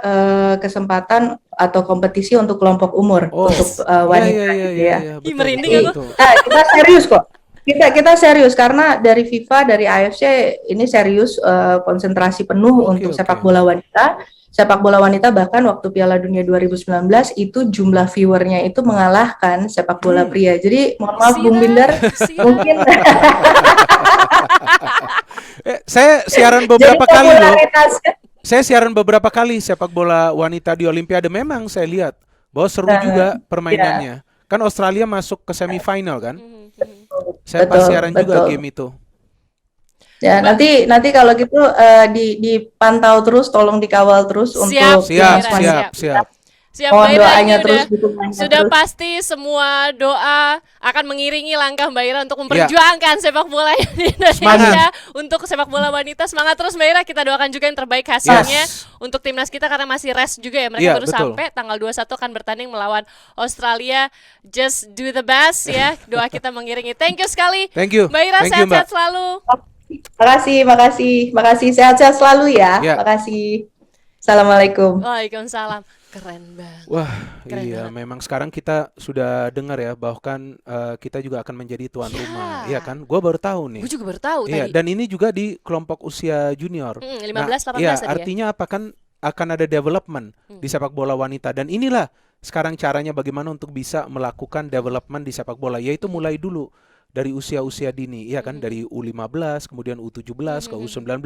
S1: kesempatan atau kompetisi untuk kelompok umur untuk wanita.
S3: Merinding aku.
S1: Kita serius kok. Kita serius karena dari FIFA, dari AFC ini serius konsentrasi penuh untuk sepak bola wanita. Sepak bola wanita bahkan waktu Piala Dunia 2019 itu jumlah viewernya itu mengalahkan sepak bola pria. Jadi mohon maaf Bung Binder, mungkin
S2: saya siaran beberapa kali loh. Saya siaran beberapa kali sepak bola wanita di Olimpiade, memang saya lihat bahwa seru juga permainannya. Kan Australia masuk ke semifinal kan. Saya pas siaran juga game itu.
S1: Ya, nanti kalau gitu dipantau terus, tolong dikawal terus
S3: Siap,
S1: untuk
S2: Siap,
S1: timnas
S3: Mbak Ira,
S1: wanita.
S2: siap, siap.
S3: Siap,
S1: Mohon
S3: Mbak Ira, ini
S1: doanya
S3: udah
S1: terus, dukungannya
S3: sudah
S1: terus.
S3: pasti semua doa akan mengiringi langkah Mbak Ira untuk
S2: Ya,
S3: memperjuangkan sepak bola di
S2: semangat.
S3: Indonesia untuk sepak bola wanita. Semangat terus Mbak Ira, kita doakan juga yang terbaik hasilnya
S2: Yes.
S3: untuk timnas kita karena masih rest juga ya. Mereka
S2: Iya,
S3: baru
S2: betul.
S3: sampai tanggal 21 akan bertanding melawan Australia. Just do the best ya. Doa kita mengiringi. Thank you sekali.
S2: Thank you.
S3: Mbak Ira,
S2: Thank you, Mbak.
S3: sehat-sehat selalu.
S1: Makasih, sehat-sehat selalu ya.
S2: Ya.
S1: Makasih. Assalamualaikum.
S3: Waalaikumsalam. Keren banget.
S2: Wah,
S3: Keren
S2: iya,
S3: banget.
S2: memang sekarang kita sudah dengar ya, bahkan kita juga akan menjadi tuan
S3: Ya.
S2: rumah, iya kan? Gua baru tahu nih.
S3: Gue juga baru tahu
S2: Iya,
S3: tadi.
S2: dan ini juga di kelompok usia junior.
S3: 15 18
S2: Iya,
S3: tadi ya.
S2: artinya apa kan akan ada development di sepak bola wanita dan inilah sekarang caranya bagaimana untuk bisa melakukan development di sepak bola, yaitu mulai dulu dari usia-usia dini, iya kan? Dari U15, kemudian U17 ke U19.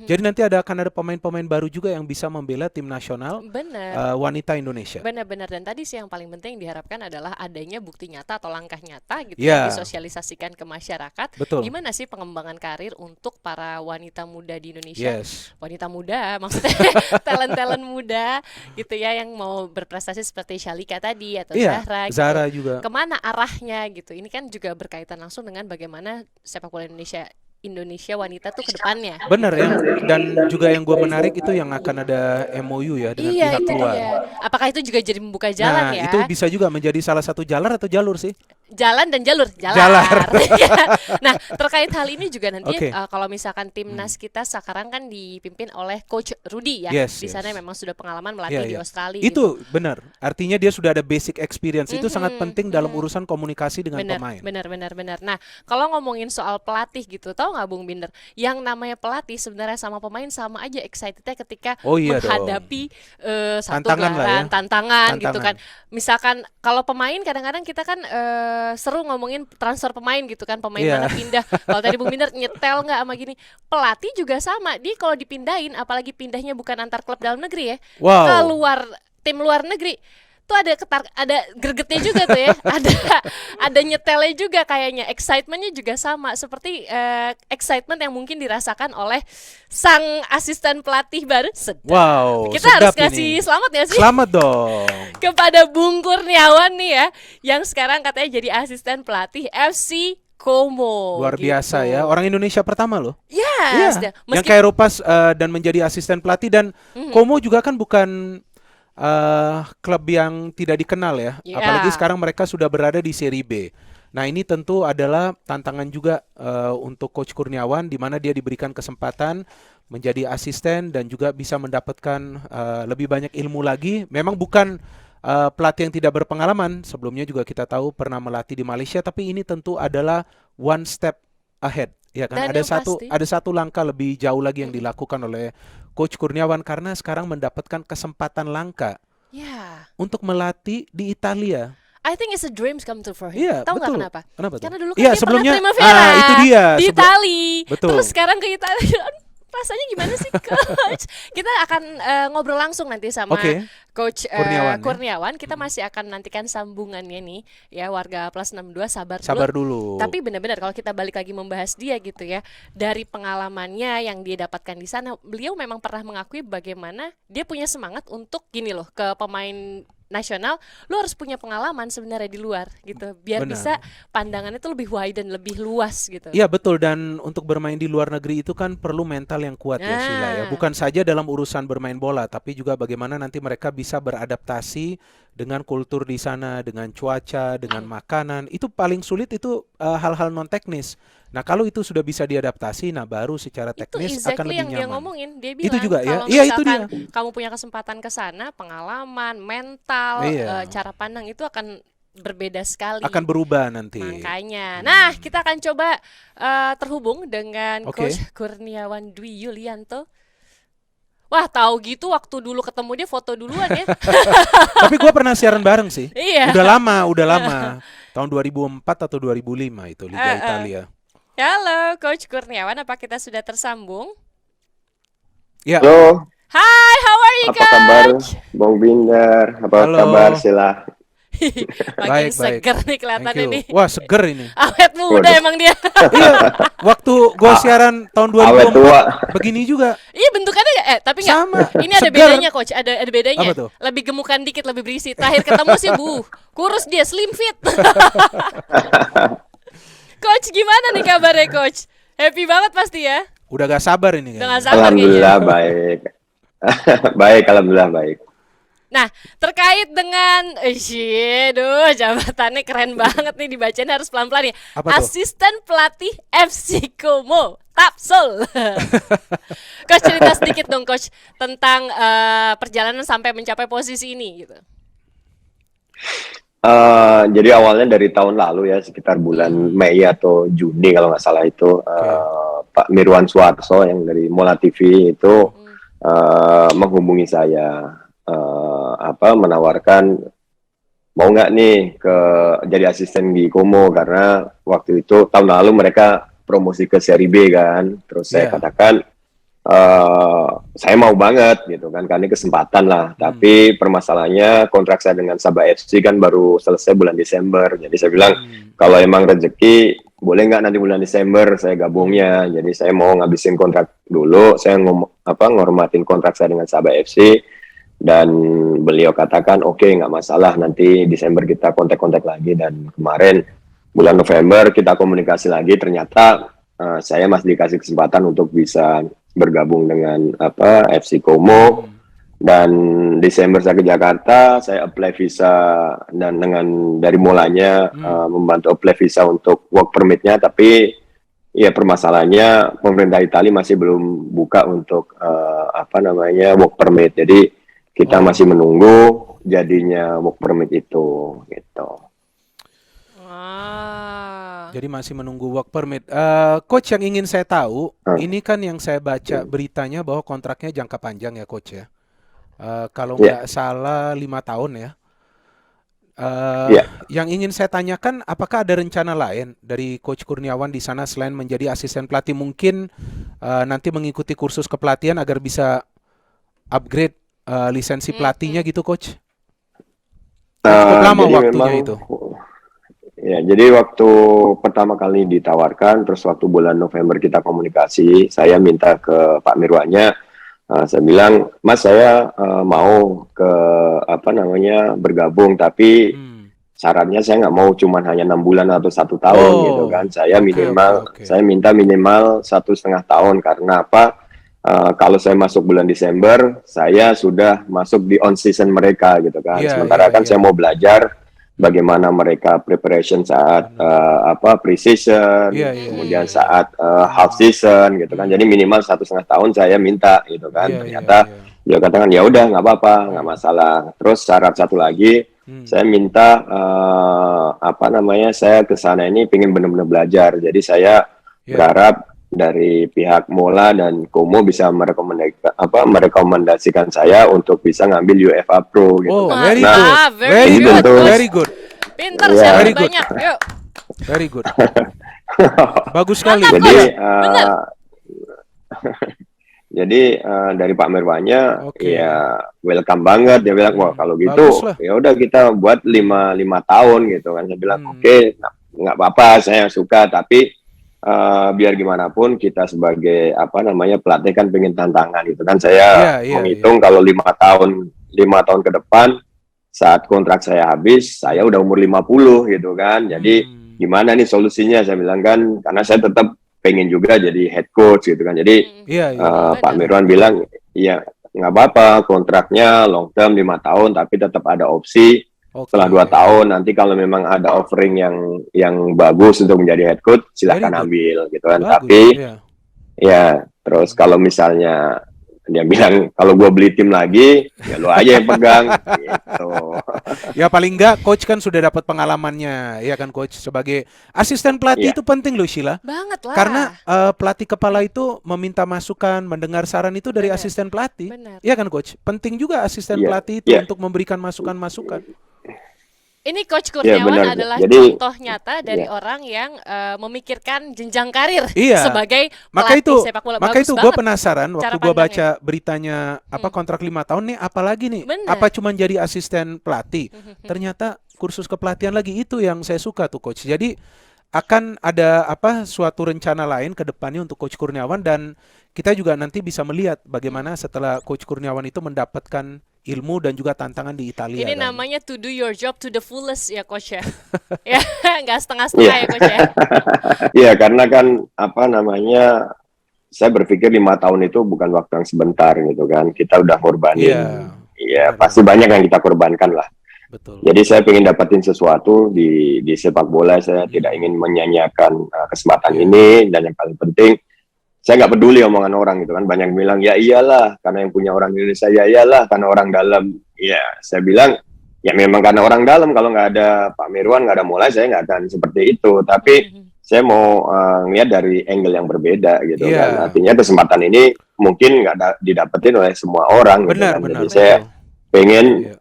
S2: Jadi nanti akan ada pemain-pemain baru juga yang bisa membela tim nasional
S3: Benar.
S2: wanita Indonesia.
S3: Benar-benar, dan tadi sih yang paling penting diharapkan adalah adanya bukti nyata atau langkah nyata gitu
S2: Ya.
S3: yang disosialisasikan ke masyarakat.
S2: Betul.
S3: Gimana sih pengembangan karir untuk para wanita muda di Indonesia?
S2: Yes.
S3: Wanita muda maksudnya talent-talent muda gitu ya yang mau berprestasi seperti Shalika tadi atau
S2: Iya,
S3: Zahra gitu.
S2: Zahra juga.
S3: Kemana arahnya gitu? Ini kan juga berkaitan langsung dengan bagaimana sepak bola Indonesia wanita tuh ke depannya.
S2: Benar ya, dan juga yang gue menarik itu yang akan ada MOU ya dengan
S3: Iya,
S2: pihak
S3: itu
S2: luar.
S3: dia. Apakah itu juga jadi membuka jalan
S2: Nah,
S3: ya?
S2: itu bisa juga menjadi salah satu jalan atau jalur sih.
S3: Jalan dan jalur.
S2: Jalar.
S3: Nah, terkait hal ini juga nanti
S2: Oke.
S3: kalau misalkan timnas kita sekarang kan dipimpin oleh Coach Rudy ya.
S2: Yes,
S3: Di sana
S2: yes.
S3: memang sudah pengalaman melatih
S2: Iya,
S3: di
S2: iya.
S3: Australia gitu.
S2: Itu benar. Artinya dia sudah ada basic experience. Itu sangat penting dalam urusan komunikasi dengan
S3: Benar,
S2: pemain.
S3: benar. Nah, kalau ngomongin soal pelatih gitu, tahu nggak Bung Binder? Yang namanya pelatih sebenarnya sama pemain sama aja excitednya ketika
S2: Oh iya dong.
S3: menghadapi satu
S2: Tantangan lah
S3: gelaran,
S2: ya.
S3: tantangan gitu kan.
S2: Tantangan.
S3: Misalkan kalau pemain kadang-kadang kita kan seru ngomongin transfer pemain gitu kan, pemain
S2: Iya.
S3: mana pindah. Kalau tadi Bung Binder nyetel nggak sama gini. Pelatih juga sama. Dia kalau dipindahin, apalagi pindahnya bukan antar klub dalam negeri ya,
S2: Wow.
S3: ke tim luar negeri tuh ada gregetnya juga tuh ya, ada nyetelnya juga, kayaknya excitementnya juga sama seperti excitement yang mungkin dirasakan oleh sang asisten pelatih baru. Sedap.
S2: Wow,
S3: Kita harus
S2: sedap
S3: kasih
S2: ini.
S3: selamat ya sih
S2: Selamat dong.
S3: kepada Bung Kurniawan nih ya, yang sekarang katanya jadi asisten pelatih FC Como.
S2: Luar
S3: gitu.
S2: biasa ya. Orang Indonesia pertama loh.
S3: Yes,
S2: Iya.
S3: dah.
S2: Yang kayak Ropas dan menjadi asisten pelatih dan Como juga kan bukan klub yang tidak dikenal ya.
S3: Iya.
S2: Apalagi sekarang mereka sudah berada di Serie B. Nah, ini tentu adalah tantangan juga untuk Coach Kurniawan di mana dia diberikan kesempatan menjadi asisten dan juga bisa mendapatkan lebih banyak ilmu lagi. Memang bukan pelatih yang tidak berpengalaman. Sebelumnya juga kita tahu pernah melatih di Malaysia, tapi ini tentu adalah one step ahead. Ya kan,
S3: Dan
S2: ada
S3: yang pasti-
S2: ada satu langkah lebih jauh lagi yang dilakukan oleh Coach Kurniawan karena sekarang mendapatkan kesempatan langka
S3: Ya,
S2: untuk melatih di Italia.
S3: I think it's a dreams come true for him.
S2: Iya,
S3: Tahu nggak
S2: betul.
S3: kenapa?
S2: Kenapa tuh?
S3: Karena dulu kan
S2: Iya,
S3: dia
S2: sebelumnya
S3: pernah Primavera
S2: itu dia.
S3: di Itali.
S2: Betul.
S3: Terus sekarang ke Italia. Rasanya gimana sih Coach? Kita akan ngobrol langsung nanti sama
S2: Oke.
S3: Coach
S2: Kurniawan, ya.
S3: Kurniawan. Kita masih akan nantikan sambungannya nih ya, warga Plus 62 sabar
S2: Sabar
S3: dulu.
S2: dulu.
S3: Tapi benar-benar kalau kita balik lagi membahas dia gitu ya, dari pengalamannya yang dia dapatkan di sana, beliau memang pernah mengakui bagaimana dia punya semangat untuk gini loh, ke pemain nasional, lu harus punya pengalaman sebenarnya di luar gitu, biar
S2: Benar.
S3: bisa pandangannya tuh lebih wide dan lebih luas gitu.
S2: Iya betul, dan untuk bermain di luar negeri itu kan perlu mental yang kuat ya Sheila ya.
S3: Nah.
S2: Bukan saja dalam urusan bermain bola, tapi juga bagaimana nanti mereka bisa beradaptasi dengan kultur di sana, dengan cuaca, dengan makanan. Itu paling sulit itu hal-hal non teknis. Nah kalau itu sudah bisa diadaptasi, nah baru secara
S3: Itu
S2: teknis akan
S3: exactly
S2: lebih
S3: yang dia
S2: nyaman.
S3: ngomongin. Dia
S2: Itu
S3: bilang
S2: juga ya?
S3: kalau
S2: Iya, itu
S3: misalkan
S2: dia.
S3: kamu punya kesempatan ke sana, pengalaman, mental,
S2: Iya.
S3: cara pandang itu akan berbeda sekali.
S2: Akan berubah nanti.
S3: Makanya. Nah, kita akan coba terhubung dengan
S2: Oke.
S3: Coach Kurniawan Dwi Yulianto. Wah, tahu gitu waktu dulu ketemu dia foto duluan ya.
S2: Tapi gue pernah siaran bareng sih.
S3: Iya.
S2: Udah lama. Tahun 2004 atau 2005 itu Liga Italia.
S3: Halo, Coach Kurniawan, apa kita sudah tersambung?
S2: Ya.
S4: Halo,
S3: Hai, how are you,
S4: apa kabar
S3: Coach?
S4: Bang Binder? Apa
S2: Halo.
S4: kabar Sila?
S3: Makin
S2: Baik, baik.
S3: seger nih
S2: Thank
S3: kelihatan
S2: you.
S3: ini.
S2: Wah, seger ini.
S3: Awet muda
S4: Waduh.
S3: emang dia.
S2: Iya, waktu gua siaran tahun
S4: Awet tua.
S2: 2004 begini juga.
S3: Iya bentukannya tapi enggak.
S2: Sama,
S3: Ini ada
S2: seger.
S3: bedanya coach, ada bedanya.
S2: Apa tuh?
S3: Lebih gemukan dikit, lebih berisi. Terakhir ketemu sih kurus dia, slim fit. Coach gimana nih kabarnya coach? Happy banget pasti ya?
S2: Udah gak sabar ini
S3: Udah gak
S2: kayaknya.
S3: sabar kayaknya.
S4: Alhamdulillah baik. Baik, alhamdulillah baik.
S3: Nah, terkait dengan aduh, jabatannya keren banget nih, dibacain harus pelan-pelan ya.
S2: Apa tuh?
S3: Asisten pelatih FC Como Tapsul. Coach cerita sedikit dong coach tentang perjalanan sampai mencapai posisi ini gitu.
S4: Jadi awalnya dari tahun lalu ya, sekitar bulan Mei atau Juni kalau nggak salah itu, Pak Mirwan Suarso yang dari Mola TV itu menghubungi saya, menawarkan mau nggak nih jadi asisten di Como, karena waktu itu tahun lalu mereka promosi ke Serie B kan, terus saya katakan saya mau banget gitu kan, karena ini kesempatan lah. Tapi permasalahannya kontrak saya dengan Sabah FC kan baru selesai bulan Desember, jadi saya bilang kalau emang rezeki boleh nggak nanti bulan Desember saya gabungnya. Jadi saya mau ngabisin kontrak dulu, saya ngormatin kontrak saya dengan Sabah FC, dan beliau katakan oke, nggak masalah, nanti Desember kita kontak-kontak lagi. Dan kemarin bulan November kita komunikasi lagi, ternyata saya masih dikasih kesempatan untuk bisa bergabung dengan FC Como. Dan Desember saya ke Jakarta, saya apply visa, dan dengan dari mulanya membantu apply visa untuk work permit-nya. Tapi ya permasalahannya pemerintah Italia masih belum buka untuk work permit. Jadi kita masih menunggu jadinya work permit itu gitu.
S2: Jadi masih menunggu work permit. Coach, yang ingin saya tahu, ini kan yang saya baca beritanya bahwa kontraknya jangka panjang ya coach ya. Kalau nggak salah 5 tahun ya. Yang ingin saya tanyakan, apakah ada rencana lain dari Coach Kurniawan di sana selain menjadi asisten pelatih? Mungkin nanti mengikuti kursus kepelatihan agar bisa upgrade lisensi pelatihnya gitu coach? Cukup lama waktunya memang, itu.
S4: Ya, jadi waktu pertama kali ditawarkan, terus waktu bulan November kita komunikasi, saya minta ke Pak Mirwanya, saya bilang, Mas saya mau ke bergabung, tapi syaratnya saya nggak mau cuman hanya 6 bulan atau 1 tahun gitu kan. Saya saya minta minimal 1,5 tahun, karena apa? Kalau saya masuk bulan Desember, saya sudah masuk di on season mereka gitu kan. Sementara saya mau belajar bagaimana mereka preparation saat pre-season, kemudian saat half season gitu kan. Jadi minimal 1,5 tahun saya minta gitu kan. Ternyata dia katakan ya udah nggak apa-apa, nggak masalah. Terus syarat satu lagi, saya minta saya ke sana ini pengen benar-benar belajar. Jadi saya berharap dari pihak Mola dan Como bisa merekomendasikan saya untuk bisa ngambil UEFA Pro gitu.
S2: Very
S4: good.
S2: Very good.
S3: Pintar sekali banyak. Yuk.
S2: Very good. Bagus sekali.
S4: Jadi dari Pak Mirwanya ya welcome banget, dia bilang wah kalau gitu ya udah kita buat 5 tahun gitu kan. Saya bilang oke, nggak apa-apa, saya suka, tapi biar gimana pun kita sebagai pelatih kan pengen tantangan gitu kan. Saya menghitung kalau 5 tahun ke depan saat kontrak saya habis, saya udah umur 50 gitu kan. Jadi gimana nih solusinya, saya bilang kan, karena saya tetap pengen juga jadi head coach gitu kan. Jadi Pak Mirwan bilang ya nggak apa-apa, kontraknya long term 5 tahun, tapi tetap ada opsi. Setelah 2 tahun nanti kalau memang ada offering yang bagus untuk menjadi head coach, silahkan ambil gitu kan. Tapi ya terus kalau misalnya dia bilang kalau gue beli tim lagi, ya lo aja yang pegang gitu.
S2: Ya paling enggak coach kan sudah dapat pengalamannya, ya kan coach, sebagai asisten pelatih itu penting loh Sheila.
S3: Banget lah.
S2: Karena pelatih kepala itu meminta masukan, mendengar saran itu dari asisten pelatih. Iya kan coach? Penting juga asisten pelatih itu untuk memberikan masukan-masukan.
S3: Ini Coach Kurniawan adalah contoh nyata dari orang yang memikirkan jenjang karir sebagai pelatih sepak bola.
S2: Maka itu gue penasaran waktu gue baca beritanya kontrak 5 tahun nih, apalagi nih? Apa cuma jadi asisten pelatih? Ternyata kursus kepelatihan lagi. Itu yang saya suka tuh coach. Jadi akan ada suatu rencana lain ke depannya untuk Coach Kurniawan, dan kita juga nanti bisa melihat bagaimana setelah Coach Kurniawan itu mendapatkan ilmu dan juga tantangan di Italia
S3: Ini
S2: kan.
S3: namanya to do your job to the fullest ya coach ya. Ya, nggak setengah-setengah ya coach ya.
S4: Iya, karena kan saya berpikir 5 tahun itu bukan waktu yang sebentar gitu kan. Kita udah korbanin. Iya,
S2: benar,
S4: pasti banyak yang kita korbankan lah.
S2: betul.
S4: Jadi saya ingin dapetin sesuatu di sepak bola. Saya tidak ingin menyanyiakan kesempatan ini, dan yang paling penting saya nggak peduli omongan orang gitu kan. Banyak yang bilang ya iyalah karena yang punya orang Indonesia, ya iyalah karena orang dalam. Ya saya bilang ya memang karena orang dalam. Kalau nggak ada Pak Mirwan, nggak ada Mulai, saya nggak akan seperti itu. Tapi saya mau ngeliat dari angle yang berbeda gitu kan. Artinya kesempatan ini mungkin nggak didapetin oleh semua orang gitu kan. Jadi saya pengen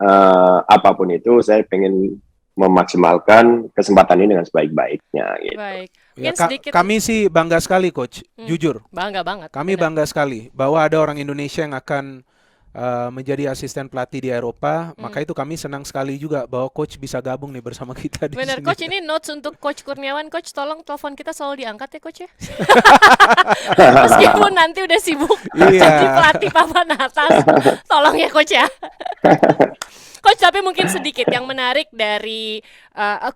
S4: apapun itu, saya pengen memaksimalkan kesempatan ini dengan sebaik-baiknya gitu.
S3: Baik.
S2: Ya,
S3: Mungkin sedikit
S2: kami sih bangga sekali coach, jujur.
S3: bangga banget.
S2: Kami
S3: benar.
S2: bangga sekali bahwa ada orang Indonesia yang akan menjadi asisten pelatih di Eropa. Maka itu kami senang sekali juga bahwa coach bisa gabung nih bersama kita di
S3: Bener
S2: sini.
S3: coach, ini notes untuk Coach Kurniawan. Coach tolong telepon kita selalu diangkat ya coach ya. Meskipun nanti udah sibuk jadi pelatih papan atas, tolong ya coach ya. Coach, tapi mungkin sedikit yang menarik dari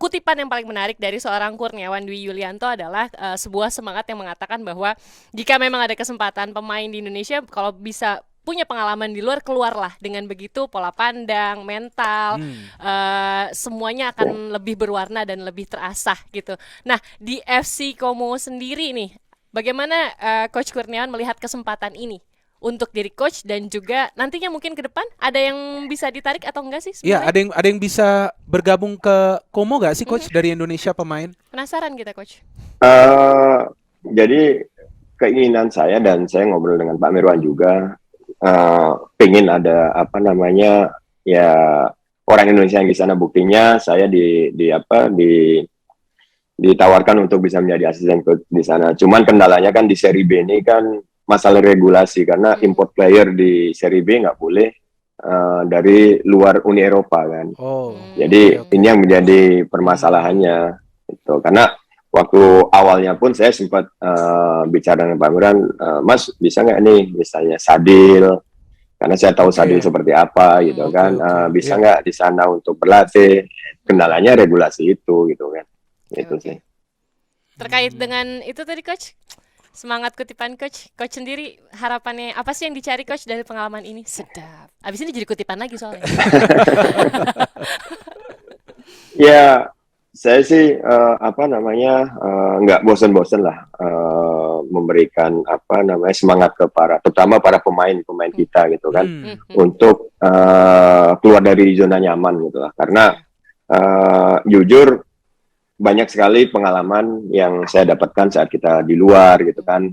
S3: kutipan yang paling menarik dari seorang Kurniawan Dwi Yulianto adalah sebuah semangat yang mengatakan bahwa jika memang ada kesempatan pemain di Indonesia, kalau bisa punya pengalaman di luar, keluarlah. Dengan begitu pola pandang, mental, semuanya akan lebih berwarna dan lebih terasah gitu. Nah, di FC Como sendiri nih, bagaimana Coach Kurniawan melihat kesempatan ini untuk diri coach dan juga nantinya mungkin ke depan ada yang bisa ditarik atau enggak sih
S2: Ya,
S3: sebenarnya?
S2: ada yang bisa bergabung ke Como gak sih coach dari Indonesia pemain?
S3: Penasaran kita coach.
S4: Jadi keinginan saya, dan saya ngobrol dengan Pak Mirwan juga, pengen ada ya orang Indonesia yang di sana. Buktinya saya ditawarkan untuk bisa menjadi asisten coach di sana. Cuman kendalanya kan di Serie B ini kan masalah regulasi, karena import player di Serie B nggak boleh dari luar Uni Eropa kan. Jadi ini yang menjadi permasalahannya itu. Karena waktu awalnya pun saya sempat bicara dengan Pak Mirwan, Mas bisa nggak nih misalnya Sadil, karena saya tahu Sadil seperti apa gitu kan, bisa nggak di sana untuk berlatih. Kendalanya regulasi itu gitu kan. Itu sih.
S3: Terkait dengan itu tadi coach, semangat kutipan coach sendiri, harapannya apa sih yang dicari coach dari pengalaman ini? Sedap. Abis ini jadi kutipan lagi soalnya.
S4: Ya, saya sih nggak bosan-bosan lah memberikan semangat terutama para pemain kita gitu kan, untuk keluar dari zona nyaman gitu lah. Karena jujur banyak sekali pengalaman yang saya dapatkan saat kita di luar gitu kan,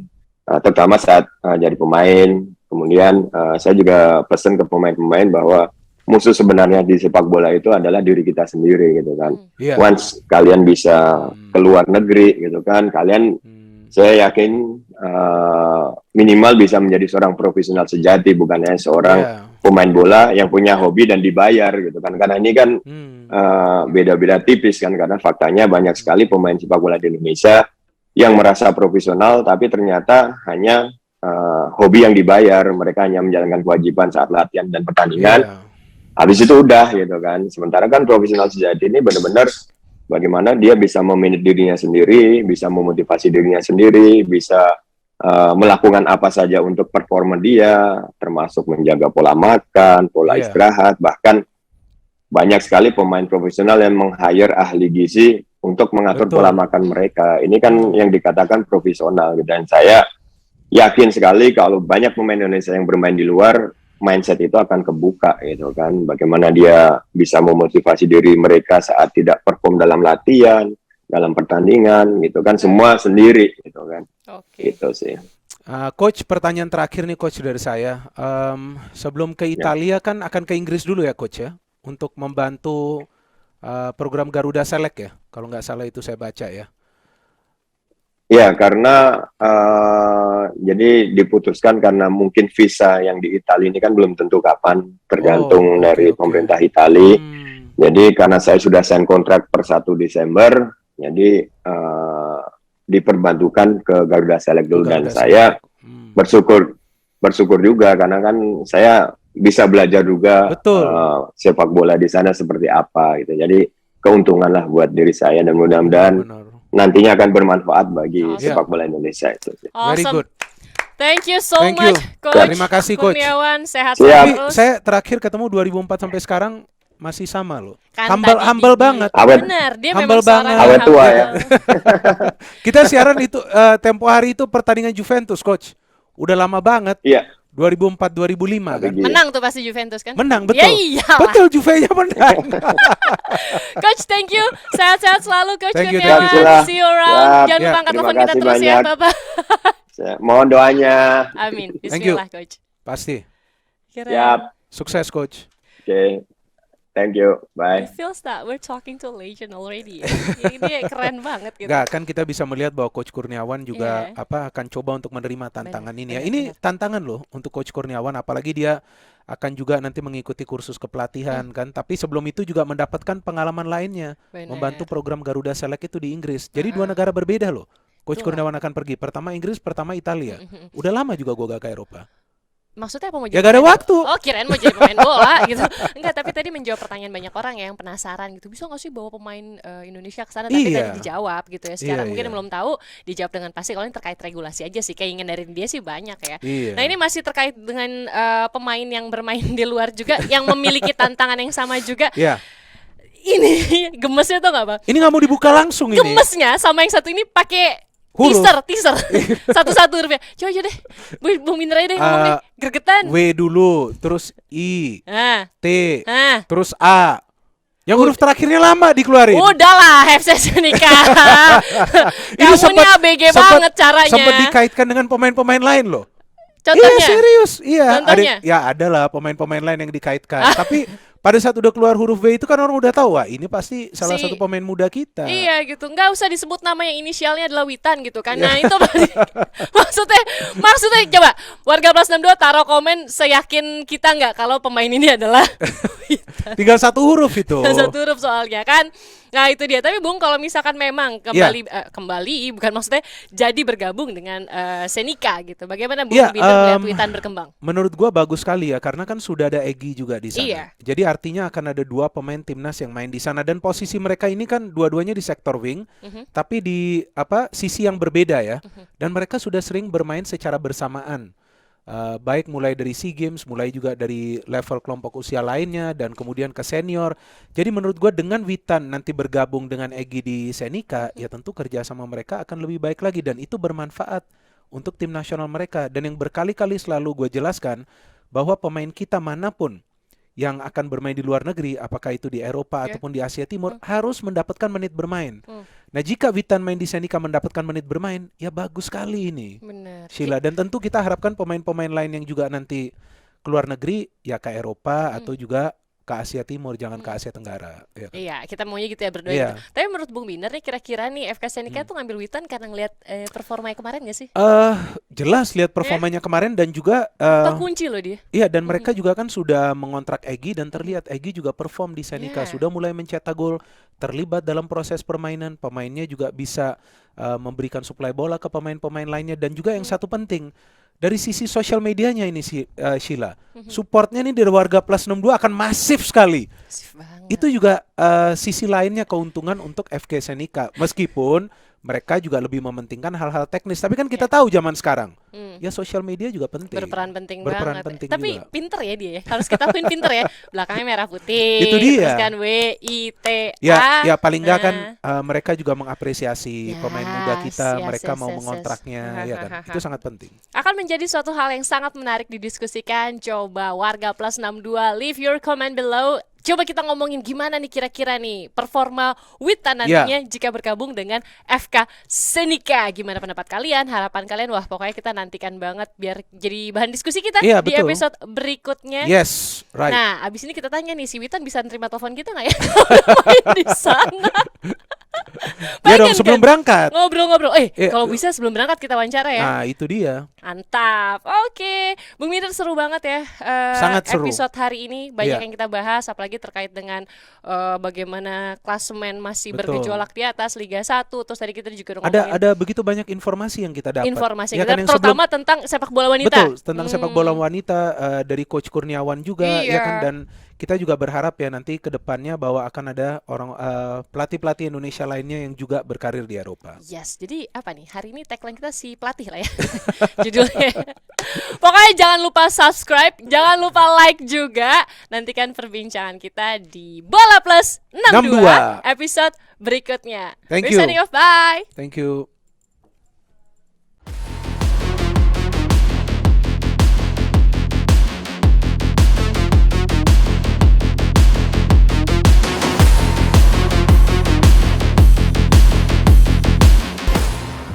S4: terutama saat jadi pemain. Kemudian saya juga pesan ke pemain-pemain bahwa musuh sebenarnya di sepak bola itu adalah diri kita sendiri gitu kan. Once kalian bisa keluar negeri gitu kan, kalian saya yakin minimal bisa menjadi seorang profesional sejati, bukan hanya seorang pemain bola yang punya hobi dan dibayar gitu kan. Karena ini kan beda-beda tipis kan, karena faktanya banyak sekali pemain sepak bola di Indonesia yang merasa profesional tapi ternyata hanya hobi yang dibayar. Mereka hanya menjalankan kewajiban saat latihan dan pertandingan, habis itu udah gitu kan. Sementara kan profesional sejati ini benar-benar bagaimana dia bisa memanage dirinya sendiri, bisa memotivasi dirinya sendiri, bisa melakukan apa saja untuk performa dia, termasuk menjaga pola makan, pola istirahat. Bahkan banyak sekali pemain profesional yang meng-hire ahli gizi untuk mengatur pola makan mereka. Ini kan yang dikatakan profesional gitu. Dan saya yakin sekali kalau banyak pemain Indonesia yang bermain di luar, mindset itu akan kebuka gitu kan. Bagaimana dia bisa memotivasi diri mereka saat tidak perform dalam latihan, dalam pertandingan gitu kan, semua sendiri gitu kan. Gitu sih.
S2: Coach, pertanyaan terakhir nih coach dari saya. Sebelum ke Italia kan akan ke Inggris dulu ya coach ya, untuk membantu program Garuda Select ya, kalau nggak salah itu saya baca ya.
S4: Ya, karena jadi diputuskan karena mungkin visa yang di Italia ini kan belum tentu kapan, tergantung dari pemerintah Italia. Jadi karena saya sudah sign kontrak per 1 Desember, jadi diperbantukan ke Garuda Select dulu, dan
S2: Garuda
S4: saya
S2: Hmm.
S4: bersyukur juga karena kan saya bisa belajar juga
S2: Betul.
S4: sepak bola di sana seperti apa gitu. Jadi keuntungan lah buat diri saya, dan mudah-mudahan
S2: Benar.
S4: nantinya akan bermanfaat bagi
S3: Awesome.
S4: sepak bola Indonesia itu.
S2: Very
S3: Awesome.
S2: good.
S3: Thank you so
S2: Thank you.
S3: much, Coach.
S2: Terima kasih, Coach.
S3: Kurniawan, sehat
S4: Siap.
S2: Tapi
S3: terus.
S2: saya terakhir ketemu 2004 sampai sekarang masih sama loh.
S3: Kan
S2: humble
S3: tadi
S2: humble
S3: di-
S2: banget.
S4: Awet.
S3: Benar, dia
S2: Humble
S3: memang seorang
S2: banget.
S4: Awet
S3: yang
S4: tua
S3: humble.
S4: ya.
S2: Kita siaran itu tempo hari itu pertandingan Juventus, Coach. Udah lama banget.
S4: Iya.
S2: 2004 2005 kan.
S4: Tapi
S3: Menang tuh pasti Juventus kan?
S2: Menang, betul.
S3: Ya iyalah.
S2: Betul, Juve-nya menang.
S3: Coach, thank you. Sehat-sehat selalu, Coach
S2: Thank you,
S3: Kurniawan.
S4: thank you.
S3: See you around.
S4: Siap.
S3: Jangan
S2: Ya,
S3: lupa angkat
S4: terima
S3: telepon kita
S4: kasih
S3: terus ya,
S4: banyak.
S3: Bapak.
S4: Mohon doanya.
S3: Amin.
S2: Thank you.
S3: Bismillah, Coach.
S2: Pasti.
S3: Keren.
S4: Siap.
S2: Sukses, Coach.
S4: Oke. Thank you.
S3: It
S4: Bye.
S3: feels that we're talking to a legend already. Ya. Ini keren banget gitu.
S2: Enggak, kan kita bisa melihat bahwa Coach Kurniawan juga
S3: Iya.
S2: akan coba untuk menerima tantangan ini ya.
S3: benar,
S2: Ini
S3: benar.
S2: tantangan loh untuk Coach Kurniawan, apalagi dia akan juga nanti mengikuti kursus kepelatihan kan. Tapi sebelum itu juga mendapatkan pengalaman lainnya,
S3: Benar.
S2: membantu program Garuda Select itu di Inggris. Jadi dua negara berbeda loh. Coach
S3: Betul.
S2: Kurniawan akan pergi. Pertama Inggris, pertama Italia.
S3: Mm-mm.
S2: Udah lama juga gua gak ke Eropa.
S3: Maksudnya apa mau
S2: Ya
S3: jadi
S2: gak ada
S3: pemain-
S2: waktu.
S3: Oh, kirain mau jadi pemain bola gitu. Enggak, tapi tadi menjawab pertanyaan banyak orang ya yang penasaran gitu. Bisa nggak sih bawa pemain Indonesia ke sana? Tapi
S2: Iya.
S3: tadi dijawab gitu ya. Secara
S2: Iya,
S3: mungkin
S2: iya.
S3: belum tahu, dijawab dengan pasti. Kalau ini terkait regulasi aja sih. Keinginan dari dia sih banyak ya.
S2: Iya.
S3: Nah, ini masih terkait dengan pemain yang bermain di luar juga yang memiliki tantangan yang sama juga.
S2: Ya,
S3: Ini gemesnya tuh nggak, Bang?
S2: ini nggak mau dibuka langsung ini.
S3: Gemesnya sama yang satu ini pakai
S2: Huruf.
S3: teaser. Satu-satu hurufnya. Coba aja deh. Bung Indra deh ngomong deh. Gregetan.
S2: W dulu, terus I,
S3: Nah,
S2: T,
S3: nah.
S2: terus A. Yang huruf terakhirnya lama dikeluarin.
S3: Udahlah, FC nikah. Kamu nih ABG banget caranya.
S2: Sempat dikaitkan dengan pemain-pemain lain loh.
S3: Contohnya.
S2: Iya serius, iya.
S3: Contohnya?
S2: Ada lah pemain-pemain lain yang dikaitkan. Tapi pada saat udah keluar huruf W itu kan orang udah tahu, wah ini pasti salah
S3: Si-
S2: satu pemain muda kita.
S3: Iya gitu, nggak usah disebut nama yang inisialnya adalah Witan gitu kan. Nah itu berarti- maksudnya coba warga Plus 62 taruh komen seyakin kita nggak kalau pemain ini adalah Witan.
S2: Tinggal satu huruf itu.
S3: Satu huruf soalnya kan. Nah itu dia. Tapi Bung kalau misalkan memang kembali bukan maksudnya jadi bergabung dengan Senika gitu. Bagaimana Bung
S2: Iya,
S3: Binder melihat Witan berkembang?
S2: Menurut gua bagus sekali ya, karena kan sudah ada Egy juga di sana.
S3: Iya.
S2: Jadi artinya akan ada dua pemain timnas yang main di sana, dan posisi mereka ini kan dua-duanya di sektor wing, tapi di sisi yang berbeda ya. Dan mereka sudah sering bermain secara bersamaan. Baik mulai dari SEA Games, mulai juga dari level kelompok usia lainnya, dan kemudian ke senior. Jadi menurut gua dengan Witan nanti bergabung dengan Egy di Senika, ya tentu kerja sama mereka akan lebih baik lagi, dan itu bermanfaat untuk tim nasional mereka. Dan yang berkali-kali selalu gue jelaskan, bahwa pemain kita manapun yang akan bermain di luar negeri, apakah itu di Eropa ataupun di Asia Timur, harus mendapatkan menit bermain. Nah jika Witan main di Senika mendapatkan menit bermain, ya bagus sekali ini,
S3: Bener.
S2: Sheila. Dan tentu kita harapkan pemain-pemain lain yang juga nanti keluar negeri, ya ke Eropa atau juga ke Asia Timur, jangan ke Asia Tenggara. Ya kan?
S3: Iya, kita maunya gitu ya berdua
S2: Iya.
S3: gitu. Tapi menurut Bung Binder nih kira-kira nih FK Senika tuh ngambil Witan karena ngelihat performanya kemarin gak sih?
S2: Jelas lihat performanya kemarin, dan juga
S3: Terkunci loh dia.
S2: iya, dan mereka juga kan sudah mengontrak Egy, dan terlihat Egy juga perform di Senika,
S3: Yeah.
S2: sudah mulai mencetak gol, terlibat dalam proses permainan, pemainnya juga bisa memberikan suplai bola ke pemain-pemain lainnya, dan juga yang satu penting dari sisi sosial medianya ini Sheila, supportnya nih dari warga Plus 62 akan masif sekali.
S3: Masif banget.
S2: Itu juga sisi lainnya keuntungan untuk FK Senika, meskipun mereka juga lebih mementingkan hal-hal teknis. Tapi kan kita tahu zaman sekarang, ya sosial media juga penting.
S3: Berperan penting
S2: Berperan
S3: banget.
S2: penting
S3: Tapi
S2: juga.
S3: pinter ya dia ya. Harus kita akuin pinter ya. Belakangnya merah putih.
S2: Itu dia.
S3: Terus kan WITA.
S2: Ya paling nggak kan
S3: Nah.
S2: mereka juga mengapresiasi pemain muda kita,
S3: Yes,
S2: mereka
S3: yes,
S2: mau
S3: yes,
S2: mengontraknya,
S3: yes.
S2: ya kan. Itu sangat penting.
S3: Akan menjadi suatu hal yang sangat menarik didiskusikan. Coba warga Plus 62 leave your comment below. Coba kita ngomongin gimana nih kira-kira nih performa Witan nantinya jika bergabung dengan FK Senika. Gimana pendapat kalian, harapan kalian? Wah pokoknya kita nantikan banget biar jadi bahan diskusi kita
S2: Iya,
S3: di
S2: betul.
S3: episode berikutnya.
S2: Yes, right.
S3: Nah abis ini kita tanya nih, si Witan bisa nerima telepon kita nggak ya? Kalau main di sana.
S2: Ya dong
S3: Pengen
S2: sebelum
S3: kan?
S2: berangkat.
S3: Ngobrol-ngobrol.
S2: Eh,
S3: Kalau bisa sebelum berangkat kita wawancara ya.
S2: Nah, itu dia.
S3: Mantap. Oke. Bung Minder seru banget ya.
S2: Sangat seru.
S3: Episode hari ini banyak
S2: Iya.
S3: yang kita bahas, apalagi terkait dengan bagaimana klasemen masih
S2: Betul.
S3: bergejolak di atas Liga 1. Terus tadi kita juga udah
S2: Ada
S3: ngomongin
S2: begitu banyak informasi yang kita dapat.
S3: informasi
S2: Ya
S3: kita,
S2: kan, yang sebelum-
S3: terutama tentang sepak bola wanita.
S2: Betul, tentang sepak bola wanita dari Coach Kurniawan juga ya
S3: Iya.
S2: kan, dan kita juga berharap ya nanti ke depannya bahwa akan ada orang pelatih-pelatih Indonesia lainnya yang juga berkarir di Eropa.
S3: Yes, jadi apa nih? Hari ini tagline kita si pelatih lah ya. Judulnya. Pokoknya jangan lupa subscribe, jangan lupa like juga. Nantikan perbincangan kita di Bola Plus 62
S2: 62.
S3: episode berikutnya.
S2: Thank
S3: We're
S2: you.
S3: signing off, bye.
S2: Thank you.